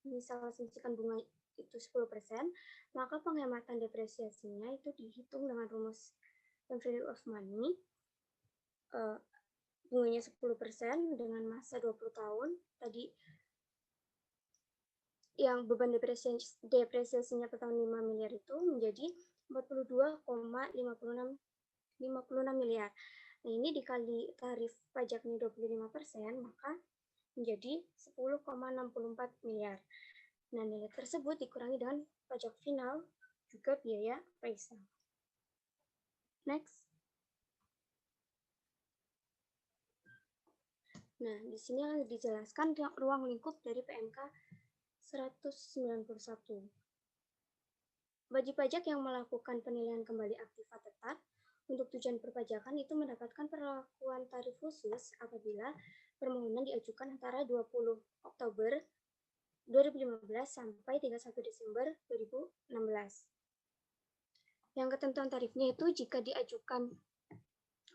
S4: misal suntikan bunga itu 10%, maka penghematan depresiasinya itu dihitung dengan rumus time value of money, bunganya 10% dengan masa 20 tahun, tadi yang beban depresiasinya per tahun 5 miliar itu menjadi 42,56 miliar. Nah, ini dikali tarif pajaknya 25%, maka menjadi 10,64 miliar. Nah, nilai tersebut dikurangi dengan pajak final, juga biaya appraisal. Next. Nah, di sini akan dijelaskan ruang lingkup dari PMK 191. Wajib pajak yang melakukan penilaian kembali aktiva tetap untuk tujuan perpajakan itu mendapatkan perlakuan tarif khusus apabila permohonan diajukan antara 20 Oktober 2015 sampai 31 Desember 2016. Yang ketentuan tarifnya itu jika diajukan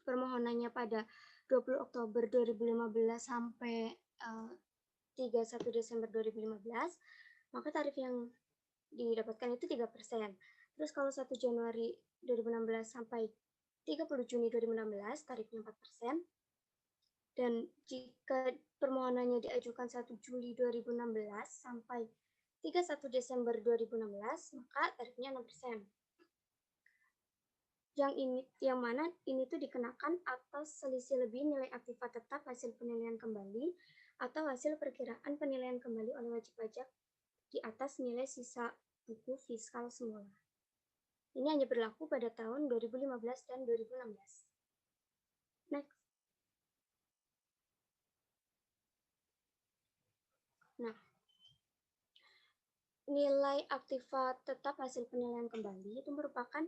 S4: permohonannya pada 20 Oktober 2015 sampai 31 Desember 2015, maka tarif yang didapatkan itu 3%. Terus kalau 1 Januari 2016 sampai 30 Juni 2016, tarifnya 4%. Dan jika permohonannya diajukan 1 Juli 2016 sampai 31 Desember 2016, maka tarifnya 6%. Yang mana ini tuh dikenakan atas selisih lebih nilai aktiva tetap hasil penilaian kembali atau hasil perkiraan penilaian kembali oleh wajib pajak di atas nilai sisa buku fiskal semula. Ini hanya berlaku pada tahun 2015 dan 2016. Next. Nah, nilai aktiva tetap hasil penilaian kembali itu merupakan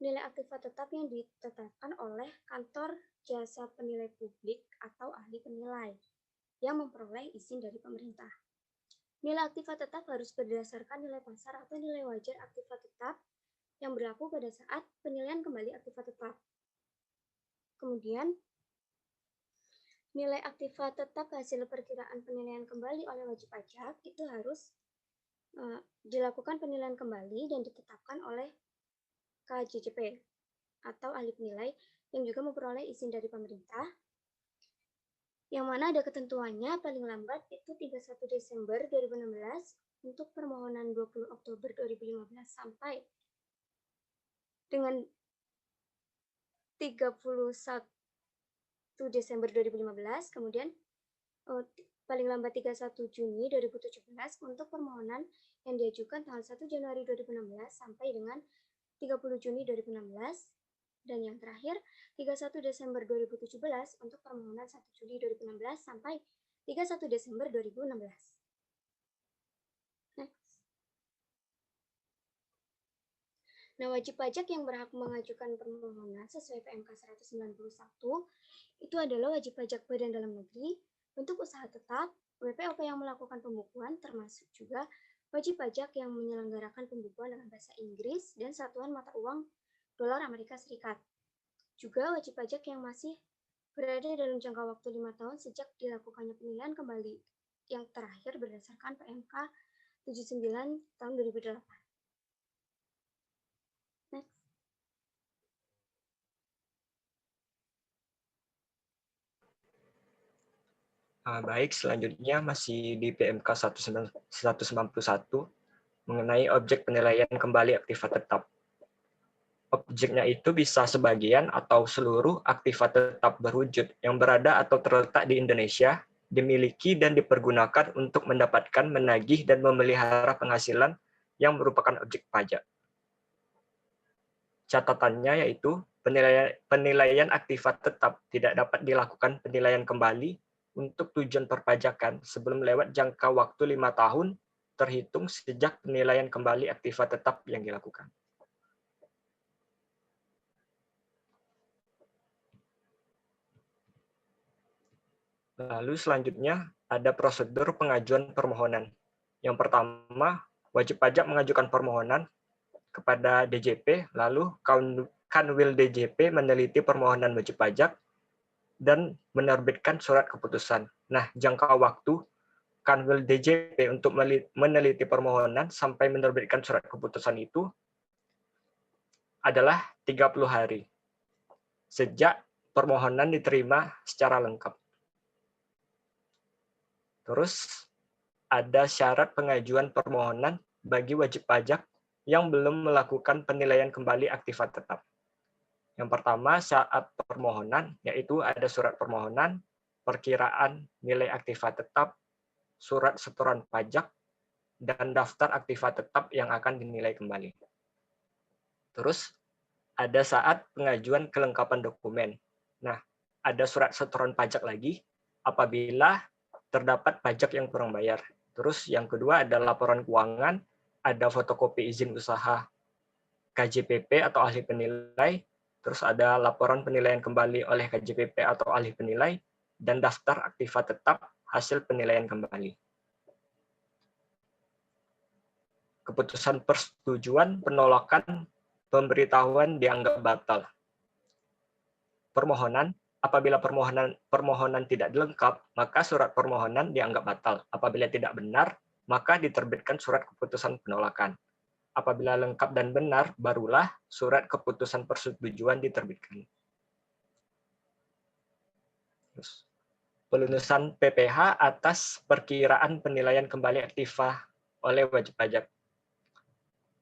S4: nilai aktiva tetap yang ditetapkan oleh kantor jasa penilai publik atau ahli penilai yang memperoleh izin dari pemerintah. Nilai aktiva tetap harus berdasarkan nilai pasar atau nilai wajar aktiva tetap yang berlaku pada saat penilaian kembali aktiva tetap. Kemudian, nilai aktiva tetap hasil perkiraan penilaian kembali oleh wajib pajak itu harus dilakukan penilaian kembali dan ditetapkan oleh KJJP atau ahli penilai yang juga memperoleh izin dari pemerintah, yang mana ada ketentuannya paling lambat itu 31 Desember 2016 untuk permohonan 20 Oktober 2015 sampai dengan 31 Desember 2015, kemudian paling lambat 31 Juni 2017 untuk permohonan yang diajukan tanggal 1 Januari 2016 sampai dengan 30 Juni 2016, dan yang terakhir 31 Desember 2017 untuk permohonan 1 Juli 2016 sampai 31 Desember 2016. Next. Nah, wajib pajak yang berhak mengajukan permohonan sesuai PMK 191 itu adalah wajib pajak badan dalam negeri, bentuk usaha tetap, WPOP yang melakukan pembukuan, termasuk juga wajib pajak yang menyelenggarakan pembukuan dalam bahasa Inggris dan satuan mata uang dolar Amerika Serikat. Juga wajib pajak yang masih berada dalam jangka waktu 5 tahun sejak dilakukannya penilaian kembali yang terakhir berdasarkan PMK 79 tahun 2008. Next.
S5: Baik, selanjutnya masih di PMK 191 mengenai objek penilaian kembali aktiva tetap. Objeknya itu bisa sebagian atau seluruh aktiva tetap berwujud yang berada atau terletak di Indonesia, dimiliki dan dipergunakan untuk mendapatkan, menagih, dan memelihara penghasilan yang merupakan objek pajak. Catatannya yaitu penilaian aktiva tetap tidak dapat dilakukan penilaian kembali untuk tujuan perpajakan sebelum lewat jangka waktu 5 tahun terhitung sejak penilaian kembali aktiva tetap yang dilakukan. Lalu selanjutnya ada prosedur pengajuan permohonan. Yang pertama, wajib pajak mengajukan permohonan kepada DJP, lalu Kanwil DJP meneliti permohonan wajib pajak dan menerbitkan surat keputusan. Nah, jangka waktu Kanwil DJP untuk meneliti permohonan sampai menerbitkan surat keputusan itu adalah 30 hari sejak permohonan diterima secara lengkap. Terus ada syarat pengajuan permohonan bagi wajib pajak yang belum melakukan penilaian kembali aktiva tetap. Yang pertama, saat permohonan, yaitu ada surat permohonan, perkiraan nilai aktiva tetap, surat setoran pajak, dan daftar aktiva tetap yang akan dinilai kembali. Terus, ada saat pengajuan kelengkapan dokumen. Nah, ada surat setoran pajak lagi apabila terdapat pajak yang kurang bayar. Terus yang kedua ada laporan keuangan, ada fotokopi izin usaha KJPP atau ahli penilai, terus ada laporan penilaian kembali oleh KJPP atau ahli penilai, dan daftar aktiva tetap hasil penilaian kembali. Keputusan persetujuan penolakan pemberitahuan dianggap batal. Permohonan, apabila permohonan tidak lengkap, maka surat permohonan dianggap batal. Apabila tidak benar, maka diterbitkan surat keputusan penolakan. Apabila lengkap dan benar, barulah surat keputusan persetujuan diterbitkan. Terus, pelunasan PPh atas perkiraan penilaian kembali aktiva oleh wajib pajak.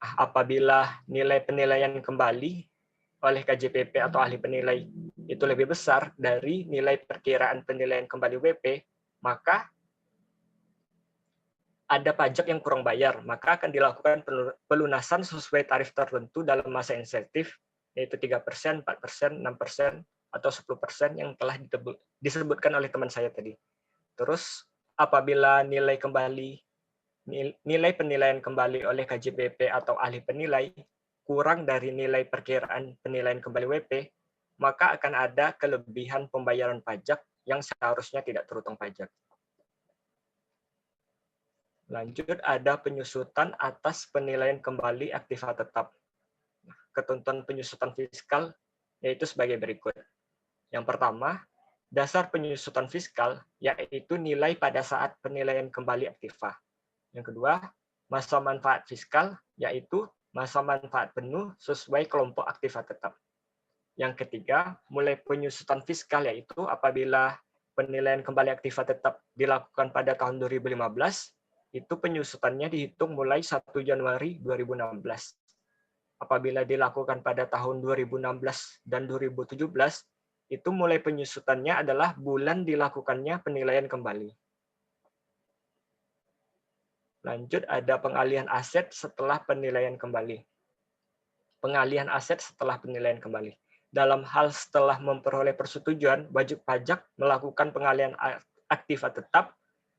S5: Apabila nilai penilaian kembali oleh KJPP atau ahli penilai itu lebih besar dari nilai perkiraan penilaian kembali WP, maka ada pajak yang kurang bayar, maka akan dilakukan pelunasan sesuai tarif tertentu dalam masa insentif, yaitu 3%, 4%, 6%, atau 10% yang telah disebutkan oleh teman saya tadi. Terus, apabila nilai penilaian kembali oleh KJPP atau ahli penilai kurang dari nilai perkiraan penilaian kembali WP, maka akan ada kelebihan pembayaran pajak yang seharusnya tidak terutang pajak. Lanjut, ada penyusutan atas penilaian kembali aktiva tetap. Ketentuan penyusutan fiskal yaitu sebagai berikut. Yang pertama, dasar penyusutan fiskal, yaitu nilai pada saat penilaian kembali aktiva. Yang kedua, masa manfaat fiskal, yaitu masa manfaat penuh sesuai kelompok aktiva tetap. Yang ketiga, mulai penyusutan fiskal, yaitu apabila penilaian kembali aktiva tetap dilakukan pada tahun 2015, itu penyusutannya dihitung mulai 1 Januari 2016. Apabila dilakukan pada tahun 2016 dan 2017, itu mulai penyusutannya adalah bulan dilakukannya penilaian kembali. Lanjut, ada pengalihan aset setelah penilaian kembali. Pengalihan aset setelah penilaian kembali. Dalam hal setelah memperoleh persetujuan, wajib pajak melakukan pengalihan aktiva tetap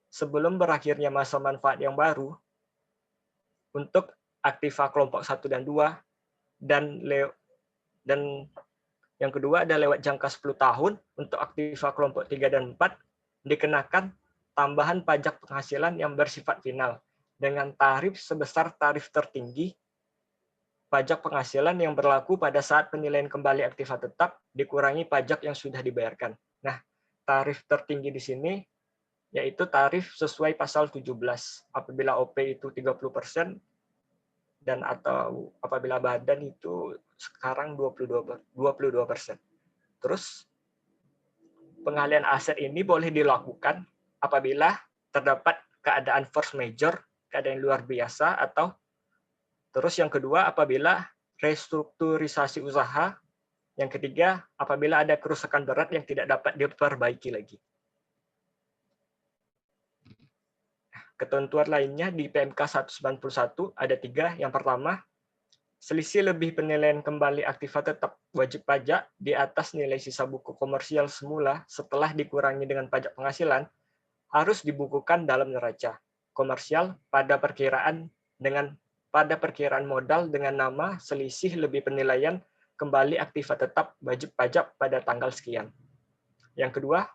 S5: sebelum berakhirnya masa manfaat yang baru untuk aktiva kelompok 1 dan 2, dan yang kedua ada lewat jangka 10 tahun untuk aktiva kelompok 3 dan 4 dikenakan tambahan pajak penghasilan yang bersifat final dengan tarif sebesar tarif tertinggi pajak penghasilan yang berlaku pada saat penilaian kembali aktiva tetap dikurangi pajak yang sudah dibayarkan. Nah, tarif tertinggi di sini yaitu tarif sesuai pasal 17. Apabila OP itu 30% dan atau apabila badan itu sekarang 22%. Terus pengalihan aset ini boleh dilakukan apabila terdapat keadaan force majeure, keadaan luar biasa, atau terus yang kedua apabila restrukturisasi usaha, yang ketiga apabila ada kerusakan berat yang tidak dapat diperbaiki lagi. Ketentuan lainnya di PMK 191 ada 3. Yang pertama, selisih lebih penilaian kembali aktiva tetap wajib pajak di atas nilai sisa buku komersial semula setelah dikurangi dengan pajak penghasilan harus dibukukan dalam neraca komersial pada perkiraan modal dengan nama selisih lebih penilaian kembali aktiva tetap wajib pajak pada tanggal sekian. Yang kedua,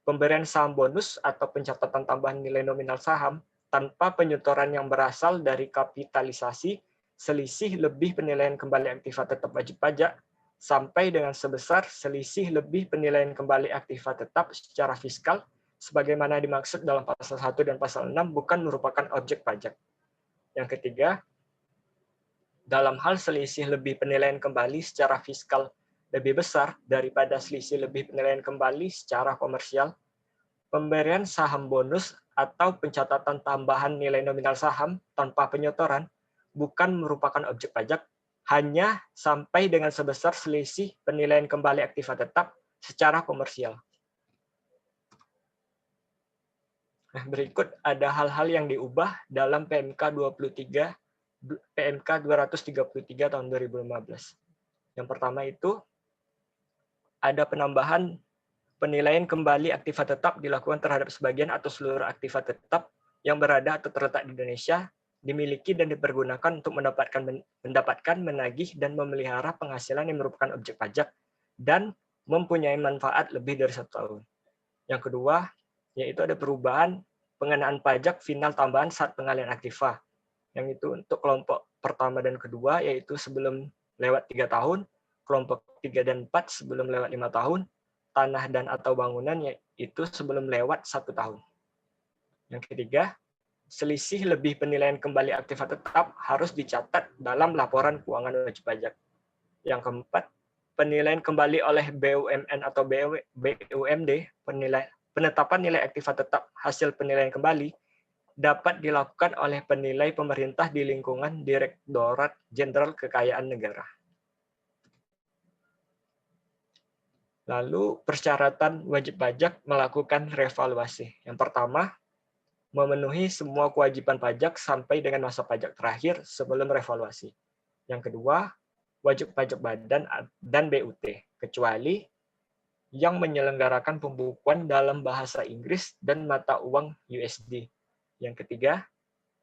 S5: pemberian saham bonus atau pencatatan tambahan nilai nominal saham tanpa penyetoran yang berasal dari kapitalisasi selisih lebih penilaian kembali aktiva tetap wajib pajak sampai dengan sebesar selisih lebih penilaian kembali aktiva tetap secara fiskal sebagaimana dimaksud dalam pasal 1 dan pasal 6 bukan merupakan objek pajak. Yang ketiga, dalam hal selisih lebih penilaian kembali secara fiskal lebih besar daripada selisih lebih penilaian kembali secara komersial, pemberian saham bonus atau pencatatan tambahan nilai nominal saham tanpa penyetoran bukan merupakan objek pajak, hanya sampai dengan sebesar selisih penilaian kembali aktiva tetap secara komersial. Nah, berikut ada hal-hal yang diubah dalam PMK 233 tahun 2015. Yang pertama itu ada penambahan penilaian kembali aktiva tetap dilakukan terhadap sebagian atau seluruh aktiva tetap yang berada atau terletak di Indonesia, dimiliki dan dipergunakan untuk mendapatkan, menagih, dan memelihara penghasilan yang merupakan objek pajak dan mempunyai manfaat lebih dari 1 tahun. Yang kedua, yaitu ada perubahan pengenaan pajak final tambahan saat pengalihan aktiva. Yang itu untuk kelompok pertama dan kedua, yaitu sebelum lewat 3 tahun, kelompok 3 dan 4 sebelum lewat 5 tahun, tanah dan atau bangunan yaitu sebelum lewat 1 tahun. Yang ketiga, selisih lebih penilaian kembali aktiva tetap harus dicatat dalam laporan keuangan wajib pajak. Yang keempat, penilaian kembali oleh BUMN atau BUMD, penetapan nilai aktiva tetap hasil penilaian kembali dapat dilakukan oleh penilai pemerintah di lingkungan Direktorat Jenderal Kekayaan Negara. Lalu persyaratan wajib pajak melakukan revaluasi. Yang pertama, memenuhi semua kewajiban pajak sampai dengan masa pajak terakhir sebelum revaluasi. Yang kedua, wajib pajak badan dan BUT, kecuali yang menyelenggarakan pembukuan dalam bahasa Inggris dan mata uang USD. Yang ketiga,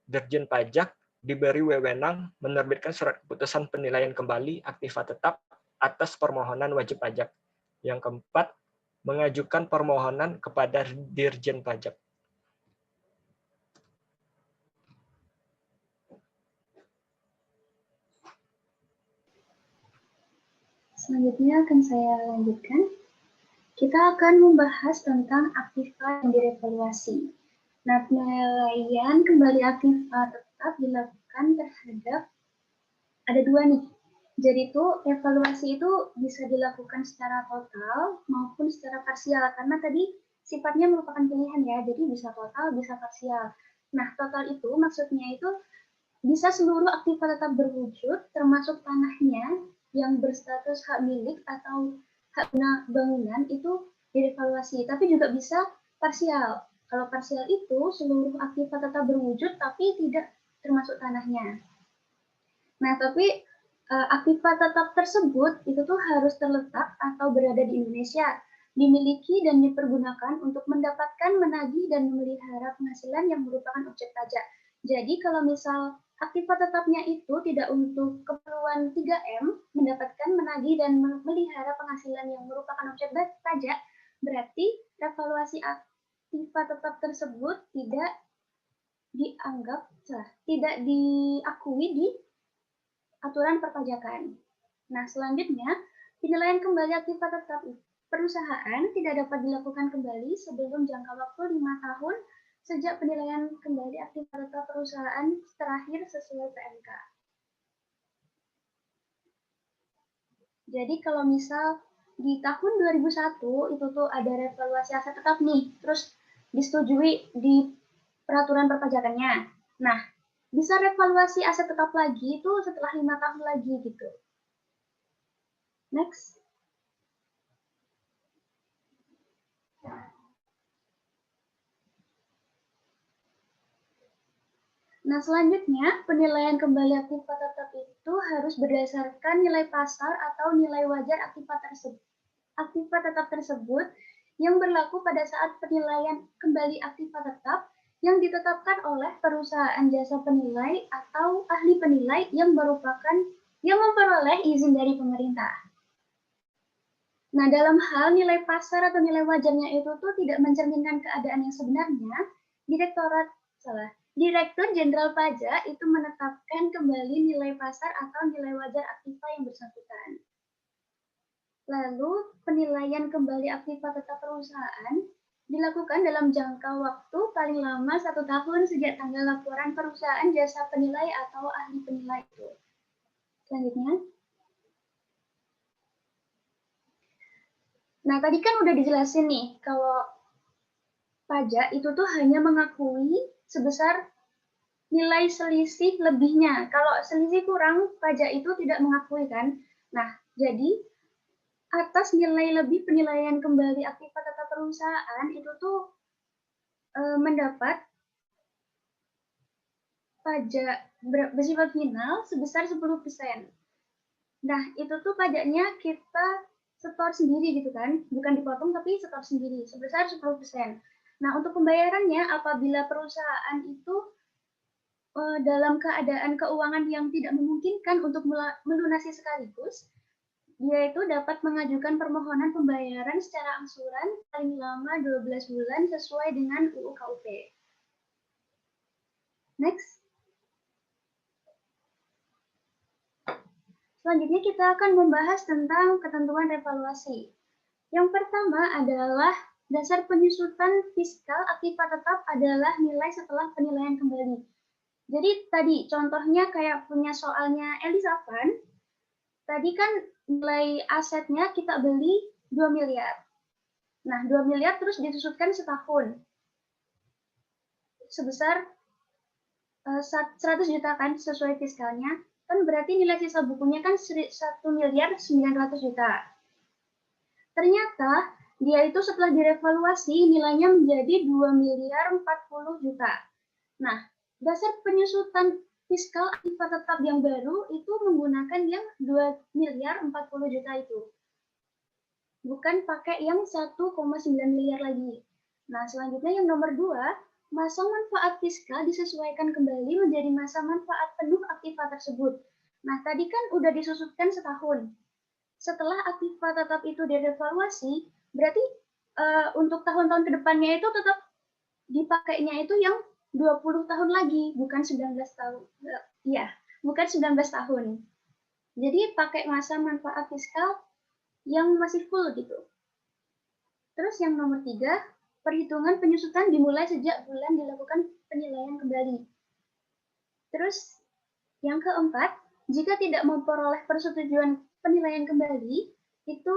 S5: Dirjen Pajak diberi wewenang menerbitkan surat keputusan penilaian kembali aktiva tetap atas permohonan wajib pajak. Yang keempat, mengajukan permohonan kepada Dirjen Pajak.
S4: Selanjutnya akan saya lanjutkan. kita akan membahas tentang aktiva yang direvaluasi. Nah, penilaian kembali aktiva tetap dilakukan terhadap ada dua nih. Jadi itu evaluasi itu bisa dilakukan secara total maupun secara parsial karena tadi sifatnya merupakan pilihan ya. Jadi bisa total, bisa parsial. Nah, total itu maksudnya itu bisa seluruh aktiva tetap berwujud termasuk tanahnya yang berstatus hak milik atau hak guna bangunan itu direvaluasi. Tapi juga bisa parsial. Kalau parsial itu seluruh aktiva tetap berwujud tapi tidak termasuk tanahnya. Nah, tapi aktiva tetap tersebut itu tuh harus terletak atau berada di Indonesia, dimiliki dan dipergunakan untuk mendapatkan, menagih, dan memelihara penghasilan yang merupakan objek pajak. Jadi kalau misal aktiva tetapnya itu tidak untuk keperluan 3M, mendapatkan, menagih, dan memelihara penghasilan yang merupakan objek pajak, berarti evaluasi aktiva tetap tersebut tidak dianggap, tidak diakui di aturan perpajakan. Nah, selanjutnya, penilaian kembali aktiva tetap perusahaan tidak dapat dilakukan kembali sebelum jangka waktu 5 tahun sejak penilaian kembali aktiva tetap perusahaan terakhir sesuai PMK. Jadi kalau misal di tahun 2001 itu tuh ada revaluasi aset tetap nih, terus disetujui di peraturan perpajakannya. Nah, bisa revaluasi aset tetap lagi itu setelah 5 tahun lagi gitu. Next. Nah, selanjutnya penilaian kembali aktiva tetap itu harus berdasarkan nilai pasar atau nilai wajar aktiva tetap tersebut yang berlaku pada saat penilaian kembali aktiva tetap yang ditetapkan oleh perusahaan jasa penilai atau ahli penilai yang memperoleh izin dari pemerintah. Nah, dalam hal nilai pasar atau nilai wajarnya itu tuh tidak mencerminkan keadaan yang sebenarnya, Direktur Jenderal Pajak itu menetapkan kembali nilai pasar atau nilai wajar aktiva yang bersangkutan. Lalu, penilaian kembali aktiva tetap perusahaan dilakukan dalam jangka waktu paling lama 1 tahun sejak tanggal laporan perusahaan jasa penilai atau ahli penilai itu. Selanjutnya. Nah, tadi kan udah dijelasin nih, kalau pajak itu tuh hanya mengakui sebesar nilai selisih lebihnya. Kalau selisih kurang, pajak itu tidak mengakui kan. Nah, jadi atas nilai lebih penilaian kembali aktiva tetap perusahaan itu tuh mendapat pajak bersifat final sebesar 10%. Nah, itu tuh pajaknya kita setor sendiri gitu kan, bukan dipotong tapi setor sendiri sebesar 10%. Nah, untuk pembayarannya apabila perusahaan itu dalam keadaan keuangan yang tidak memungkinkan untuk melunasi sekaligus, dia itu dapat mengajukan permohonan pembayaran secara angsuran paling lama 12 bulan sesuai dengan UU KUP. Next. Selanjutnya kita akan membahas tentang ketentuan revaluasi. Yang pertama adalah dasar penyusutan fiskal aktiva tetap adalah nilai setelah penilaian kembali. Jadi tadi contohnya kayak punya soalnya Elisavan, tadi kan nilai asetnya kita beli 2 miliar. Nah, 2 miliar terus disusutkan setahun. Sebesar 100 juta kan sesuai fiskalnya. Kan berarti nilai sisa bukunya kan 1 miliar 900 juta. Ternyata dia itu setelah direvaluasi nilainya menjadi 2 miliar 40 juta. Nah, dasar penyusutan fiskal aktiva tetap yang baru itu menggunakan yang 2 miliar 40 juta itu. Bukan pakai yang 1,9 miliar lagi. Nah, selanjutnya yang nomor 2, masa manfaat fiskal disesuaikan kembali menjadi masa manfaat penuh aktiva tersebut. Nah, tadi kan udah disusutkan setahun. Setelah aktiva tetap itu direvaluasi, berarti untuk tahun-tahun ke depannya itu tetap dipakainya itu yang 20 tahun lagi, bukan 19 tahun. Bukan 19 tahun. Jadi pakai masa manfaat fiskal yang masih full gitu. Terus yang nomor 3, perhitungan penyusutan dimulai sejak bulan dilakukan penilaian kembali. Terus yang keempat, jika tidak memperoleh persetujuan penilaian kembali, itu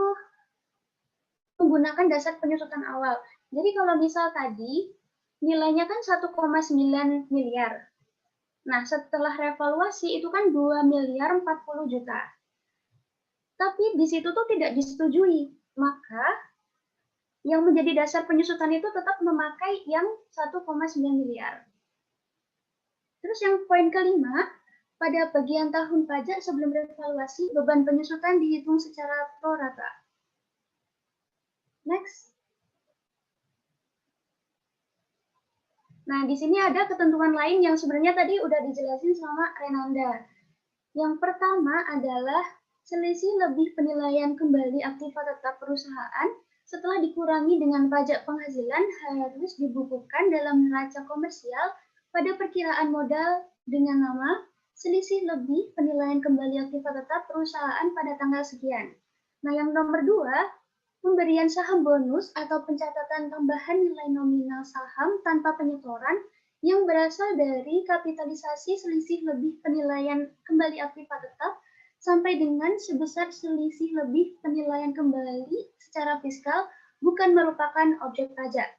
S4: menggunakan dasar penyusutan awal. Jadi kalau misal tadi nilainya kan 1,9 miliar. Nah, setelah revaluasi itu kan 2 miliar 40 juta. Tapi di situ tuh tidak disetujui. Maka yang menjadi dasar penyusutan itu tetap memakai yang 1,9 miliar. Terus yang poin kelima, pada bagian tahun pajak sebelum revaluasi, beban penyusutan dihitung secara pro rata. Next. Nah, di sini ada ketentuan lain yang sebenarnya tadi udah dijelasin sama Renanda. Yang pertama adalah selisih lebih penilaian kembali aktiva tetap perusahaan setelah dikurangi dengan pajak penghasilan harus dibukukan dalam neraca komersial pada perkiraan modal dengan nama selisih lebih penilaian kembali aktiva tetap perusahaan pada tanggal sekian. Nah, yang nomor 2, pemberian saham bonus atau pencatatan tambahan nilai nominal saham tanpa penyetoran yang berasal dari kapitalisasi selisih lebih penilaian kembali aktiva tetap sampai dengan sebesar selisih lebih penilaian kembali secara fiskal bukan merupakan objek pajak.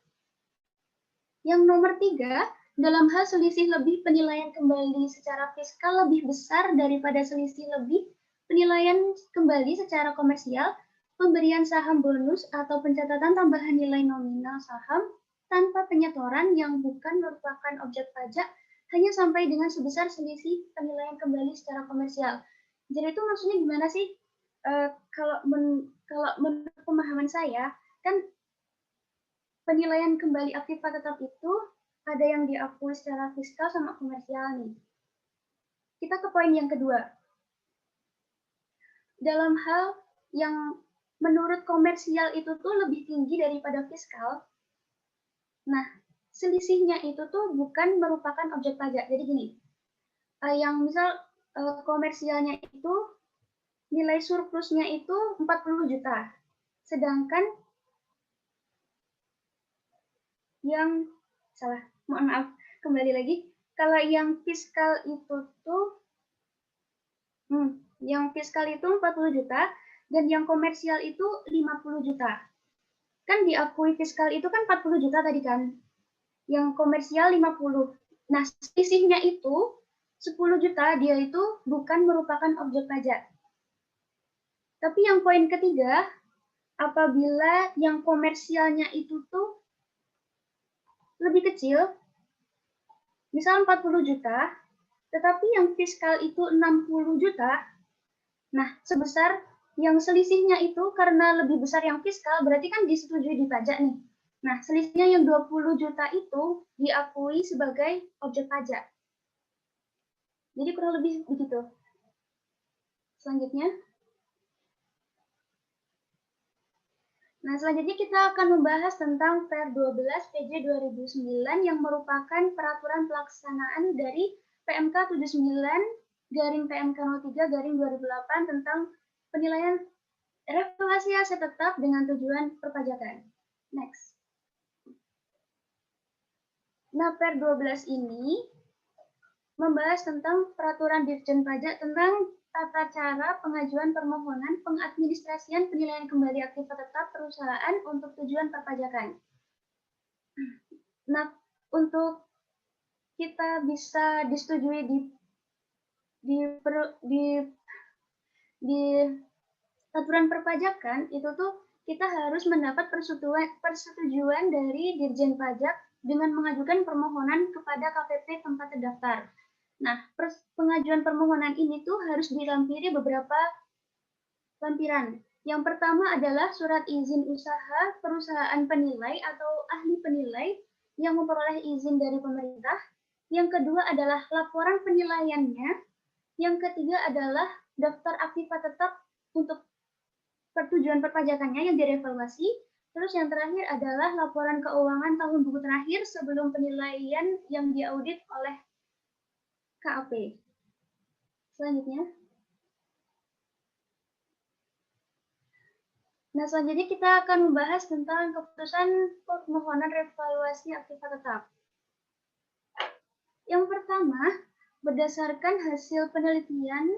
S4: Yang nomor 3, dalam hal selisih lebih penilaian kembali secara fiskal lebih besar daripada selisih lebih penilaian kembali secara komersial, pemberian saham bonus atau pencatatan tambahan nilai nominal saham tanpa penyetoran yang bukan merupakan objek pajak hanya sampai dengan sebesar selisih penilaian kembali secara komersial. Jadi itu maksudnya gimana sih? Kalau menurut pemahaman saya, kan penilaian kembali aktiva tetap itu ada yang diakui secara fiskal sama komersial nih. Kita ke poin yang kedua. Dalam hal yang menurut komersial itu tuh lebih tinggi daripada fiskal. Nah, selisihnya itu tuh bukan merupakan objek pajak. Jadi gini, yang misal komersialnya itu nilai surplusnya itu 40 juta. Sedangkan yang mohon maaf, kembali lagi. Kalau yang fiskal itu tuh yang fiskal itu 40 juta dan yang komersial itu 50 juta. Kan diakui fiskal itu kan 40 juta tadi kan. Yang komersial 50. Nah, selisihnya itu 10 juta dia itu bukan merupakan objek pajak. Tapi yang poin ketiga, apabila yang komersialnya itu tuh lebih kecil, misal 40 juta, tetapi yang fiskal itu 60 juta, nah sebesar yang selisihnya itu karena lebih besar yang fiskal, berarti kan disetujui di pajak nih. Nah, selisihnya yang 20 juta itu diakui sebagai objek pajak. Jadi kurang lebih begitu. Selanjutnya. Nah, selanjutnya kita akan membahas tentang Per 12 PJ 2009 yang merupakan peraturan pelaksanaan dari PMK 79/PMK 03/2008 tentang penilaian revaluasi aset tetap dengan tujuan perpajakan. Next. Nah, Per 12 ini membahas tentang peraturan Dirjen Pajak tentang tata cara pengajuan permohonan pengadministrasian penilaian kembali aktiva tetap perusahaan untuk tujuan perpajakan. Nah, untuk kita bisa disetujui di aturan perpajakan itu tuh kita harus mendapat persetujuan dari Dirjen Pajak dengan mengajukan permohonan kepada KPP tempat terdaftar. Nah, pengajuan permohonan ini tuh harus dilampiri beberapa lampiran. Yang pertama adalah surat izin usaha perusahaan penilai atau ahli penilai yang memperoleh izin dari pemerintah. Yang kedua adalah laporan penilaiannya. Yang ketiga adalah daftar aktiva tetap untuk pertujuan perpajakannya yang direvaluasi. Terus yang terakhir adalah laporan keuangan tahun buku terakhir sebelum penilaian yang diaudit oleh KAP. Selanjutnya. Nah, selanjutnya kita akan membahas tentang keputusan permohonan revaluasi aktiva tetap. Yang pertama, berdasarkan hasil penelitian,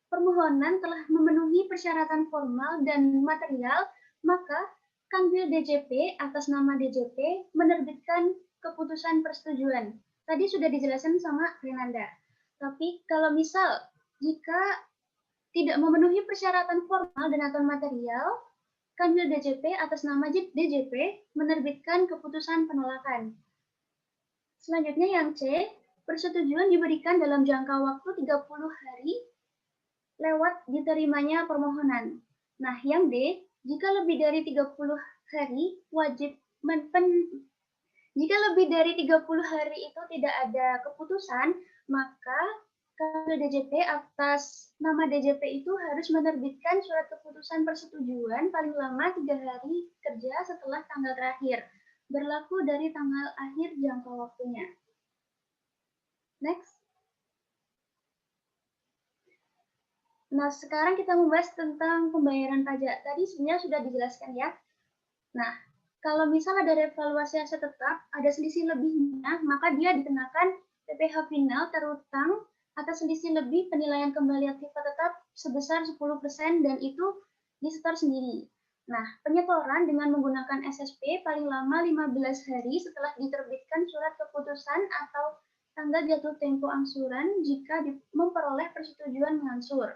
S4: permohonan telah memenuhi persyaratan formal dan material, maka Kanwil DJP atas nama DJP menerbitkan keputusan persetujuan. Tadi sudah dijelaskan sama Renanda. Tapi kalau misal jika tidak memenuhi persyaratan formal dan atau material, Kanwil DJP atas nama DJP menerbitkan keputusan penolakan. Selanjutnya yang C, persetujuan diberikan dalam jangka waktu 30 hari lewat diterimanya permohonan. Nah, yang D, jika lebih dari 30 hari wajib jika lebih dari 30 hari itu tidak ada keputusan, maka Kanwil DJP atas nama DJP itu harus menerbitkan surat keputusan persetujuan paling lama 3 hari kerja setelah tanggal terakhir, berlaku dari tanggal akhir jangka waktunya. Next. Nah, sekarang kita membahas tentang pembayaran pajak. Tadi sebenarnya sudah dijelaskan ya. Nah, kalau misal ada revaluasi aset tetap, ada selisih lebihnya, maka dia dikenakan PPh final terutang atas selisih lebih penilaian kembali aktiva tetap sebesar 10% dan itu disetor sendiri. Nah, penyetoran dengan menggunakan SSP paling lama 15 hari setelah diterbitkan surat keputusan atau tanggal jatuh tempo angsuran jika memperoleh persetujuan mengangsur.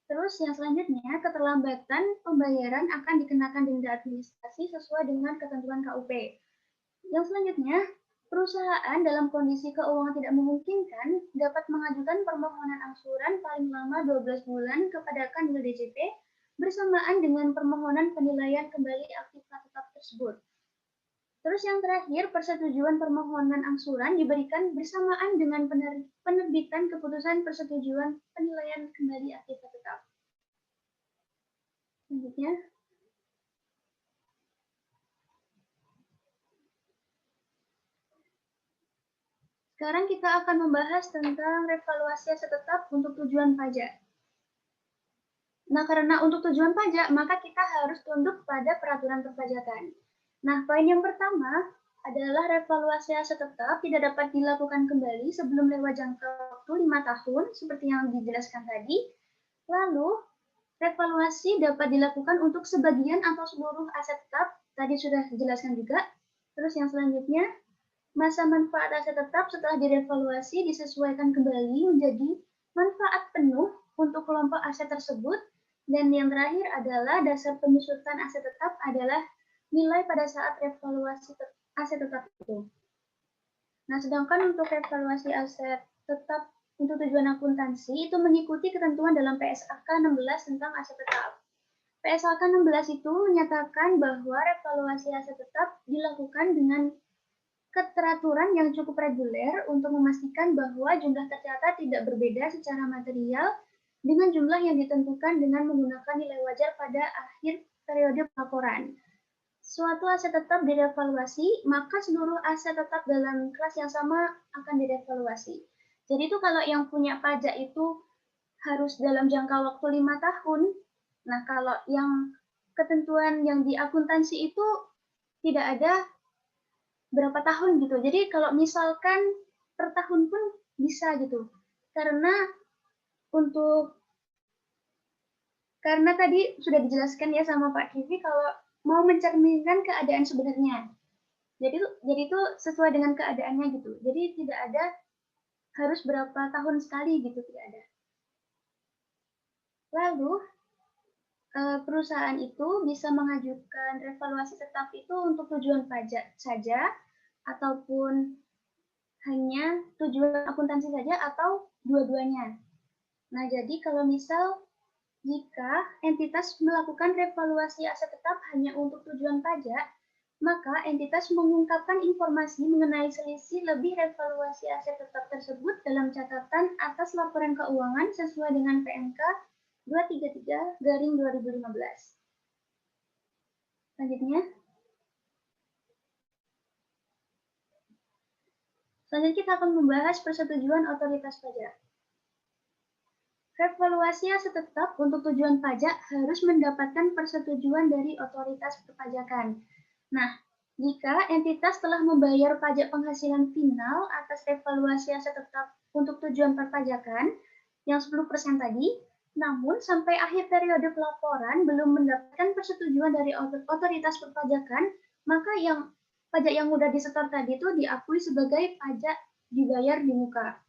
S4: Terus yang selanjutnya, keterlambatan pembayaran akan dikenakan denda administrasi sesuai dengan ketentuan KUP. Yang selanjutnya, perusahaan dalam kondisi keuangan tidak memungkinkan dapat mengajukan permohonan angsuran paling lama 12 bulan kepada Kanwil DJP bersamaan dengan permohonan penilaian kembali aktiva tetap tersebut. Terus yang terakhir, persetujuan permohonan angsuran diberikan bersamaan dengan penerbitan keputusan persetujuan penilaian kembali aktiva tetap. Selanjutnya. Sekarang kita akan membahas tentang revaluasi aset tetap untuk tujuan pajak. Nah, karena untuk tujuan pajak, maka kita harus tunduk pada peraturan perpajakan. Nah, poin yang pertama adalah revaluasi aset tetap tidak dapat dilakukan kembali sebelum lewat jangka waktu 5 tahun, seperti yang dijelaskan tadi. Lalu, revaluasi dapat dilakukan untuk sebagian atau seluruh aset tetap, tadi sudah dijelaskan juga. Terus yang selanjutnya, masa manfaat aset tetap setelah direvaluasi disesuaikan kembali menjadi manfaat penuh untuk kelompok aset tersebut. Dan yang terakhir adalah dasar penyusutan aset tetap adalah nilai pada saat revaluasi aset tetap itu. Nah, sedangkan untuk revaluasi aset tetap untuk tujuan akuntansi itu mengikuti ketentuan dalam PSAK 16 tentang aset tetap. PSAK 16 itu menyatakan bahwa revaluasi aset tetap dilakukan dengan keteraturan yang cukup reguler untuk memastikan bahwa jumlah tercatat tidak berbeda secara material dengan jumlah yang ditentukan dengan menggunakan nilai wajar pada akhir periode pelaporan. Suatu aset tetap direvaluasi, maka seluruh aset tetap dalam kelas yang sama akan direvaluasi. Jadi itu kalau yang punya pajak itu harus dalam jangka waktu 5 tahun. Nah, kalau yang ketentuan yang di akuntansi itu tidak ada berapa tahun gitu. Jadi kalau misalkan per tahun pun bisa gitu. Karena tadi sudah dijelaskan ya sama Pak Kivi kalau mau mencerminkan keadaan sebenarnya. Jadi itu sesuai dengan keadaannya gitu. Jadi tidak ada harus berapa tahun sekali gitu, tidak ada. Lalu perusahaan itu bisa mengajukan revaluasi tetap itu untuk tujuan pajak saja ataupun hanya tujuan akuntansi saja atau dua-duanya. Nah, jadi kalau misal jika entitas melakukan revaluasi aset tetap hanya untuk tujuan pajak, maka entitas mengungkapkan informasi mengenai selisih lebih revaluasi aset tetap tersebut dalam catatan atas laporan keuangan sesuai dengan PMK 233/2015. Selanjutnya. Selanjutnya kita akan membahas persetujuan otoritas pajak. Revaluasi aset tetap untuk tujuan pajak harus mendapatkan persetujuan dari otoritas perpajakan. Nah, jika entitas telah membayar pajak penghasilan final atas revaluasi aset tetap untuk tujuan perpajakan yang 10% tadi, namun sampai akhir periode pelaporan belum mendapatkan persetujuan dari otoritas perpajakan, maka pajak yang sudah disetor tadi itu diakui sebagai pajak dibayar di muka.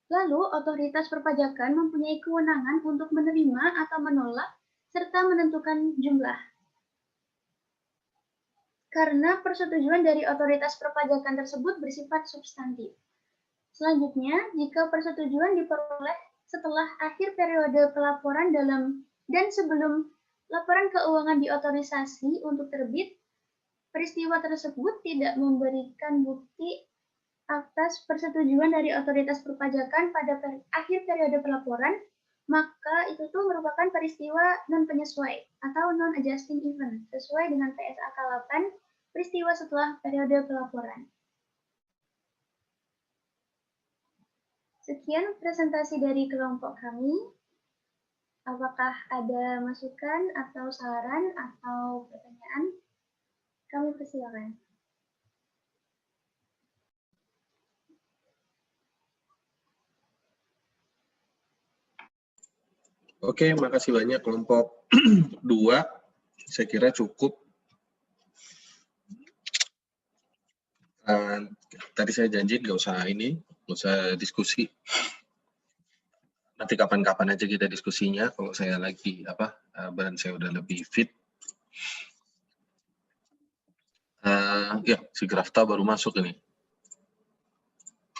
S4: Lalu, otoritas perpajakan mempunyai kewenangan untuk menerima atau menolak serta menentukan jumlah. Karena persetujuan dari otoritas perpajakan tersebut bersifat substantif. Selanjutnya, jika persetujuan diperoleh setelah akhir periode pelaporan dan sebelum laporan keuangan diotorisasi untuk terbit, peristiwa tersebut tidak memberikan bukti atas persetujuan dari otoritas perpajakan pada akhir periode pelaporan, maka itu tuh merupakan peristiwa non-penyesuai atau non-adjusting event sesuai dengan PSAK 8, peristiwa setelah periode pelaporan. Sekian presentasi dari kelompok kami. Apakah ada masukan atau saran atau pertanyaan? Kami persilakan.
S1: Oke, makasih banyak kelompok 2. Saya kira cukup. Tadi saya janji nggak usah diskusi. Nanti kapan-kapan aja kita diskusinya. Kalau saya lagi badan saya udah lebih fit. Ya, si Grafta baru masuk ini.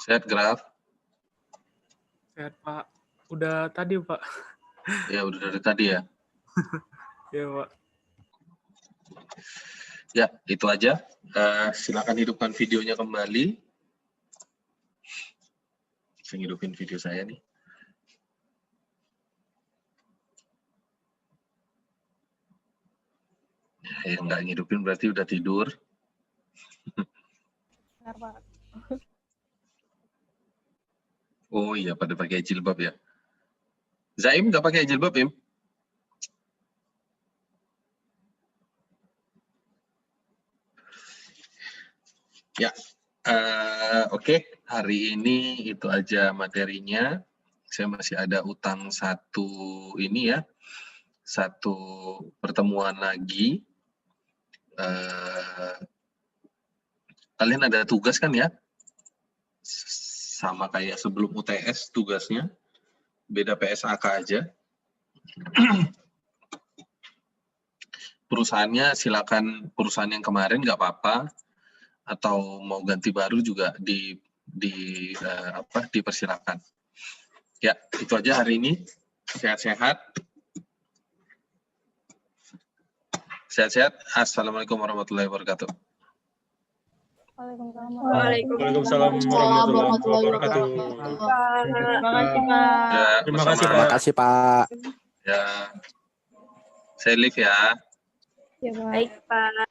S1: Sehat, Graf?
S6: Sehat, Pak. Udah tadi, Pak.
S1: Ya, udah dari tadi ya.
S6: Ya, Pak.
S1: Ya, itu aja. Silakan hidupkan videonya kembali. Saya hidupin video saya nih. Yang nggak ngidupin berarti udah tidur.
S2: Benar, Pak.
S1: Oh iya, pada pakai jilbab ya. Zaim nggak pakai jilbab, Im? Ya, oke. Hari ini itu aja materinya. Saya masih ada utang satu pertemuan lagi. Kalian ada tugas kan ya? Sama kayak sebelum UTS tugasnya. Beda PSAK aja. Perusahaannya silakan, perusahaan yang kemarin nggak apa-apa, atau mau ganti baru juga dipersilakan. Ya, itu aja hari ini. Sehat-sehat. Sehat-sehat. Assalamualaikum warahmatullahi wabarakatuh.
S2: Waalaikumsalam
S6: warahmatullahi wabarakatuh.
S2: Terima kasih, Pak.
S6: Terima kasih, Pak.
S1: Ya, saya live ya.
S2: Ya, Pak.
S7: Baik, Pak.